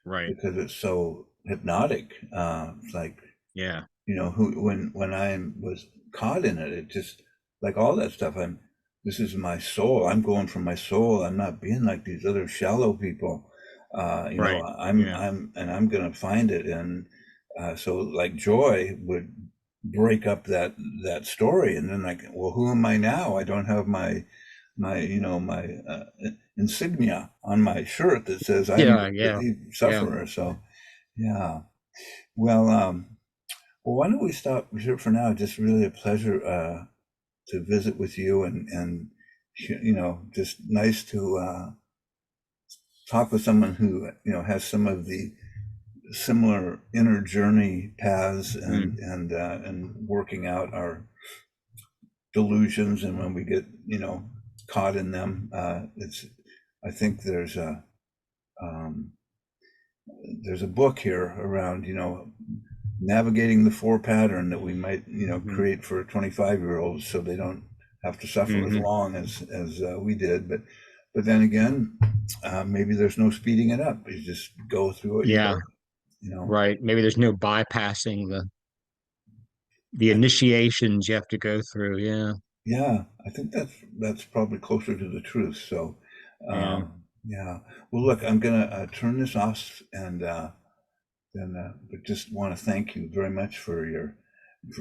right. because it's so hypnotic. It's like, Yeah, who when I was caught in it, it just like all that stuff. This is my soul. I'm going for my soul. I'm not being like these other shallow people. right. I'm Yeah, I'm gonna find it. And so like joy would break up that story, and then like, well, who am I now? I don't have my insignia on my shirt that says I'm yeah, yeah, the yeah, sufferer. So yeah. Well, well, why don't we stop here for now? Just really a pleasure to visit with you, and just nice to talk with someone who has some of the similar inner journey paths, mm, and working out our delusions, and when we get caught in them, it's I think um, there's a book here around navigating the four pattern that we might hmm create for 25-year-olds so they don't have to suffer as hmm long as we did. But then again, maybe there's no speeding it up. You just go through it and yeah, go. you know right. Maybe there's no bypassing the initiations you have to go through. Yeah, Yeah, I think that's probably closer to the truth. So, yeah, yeah. Well, look, I'm gonna turn this off, and then but just want to thank you very much for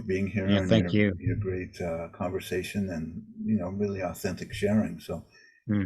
being here yeah. and Thank your you. great conversation, and really authentic sharing. So, Mm.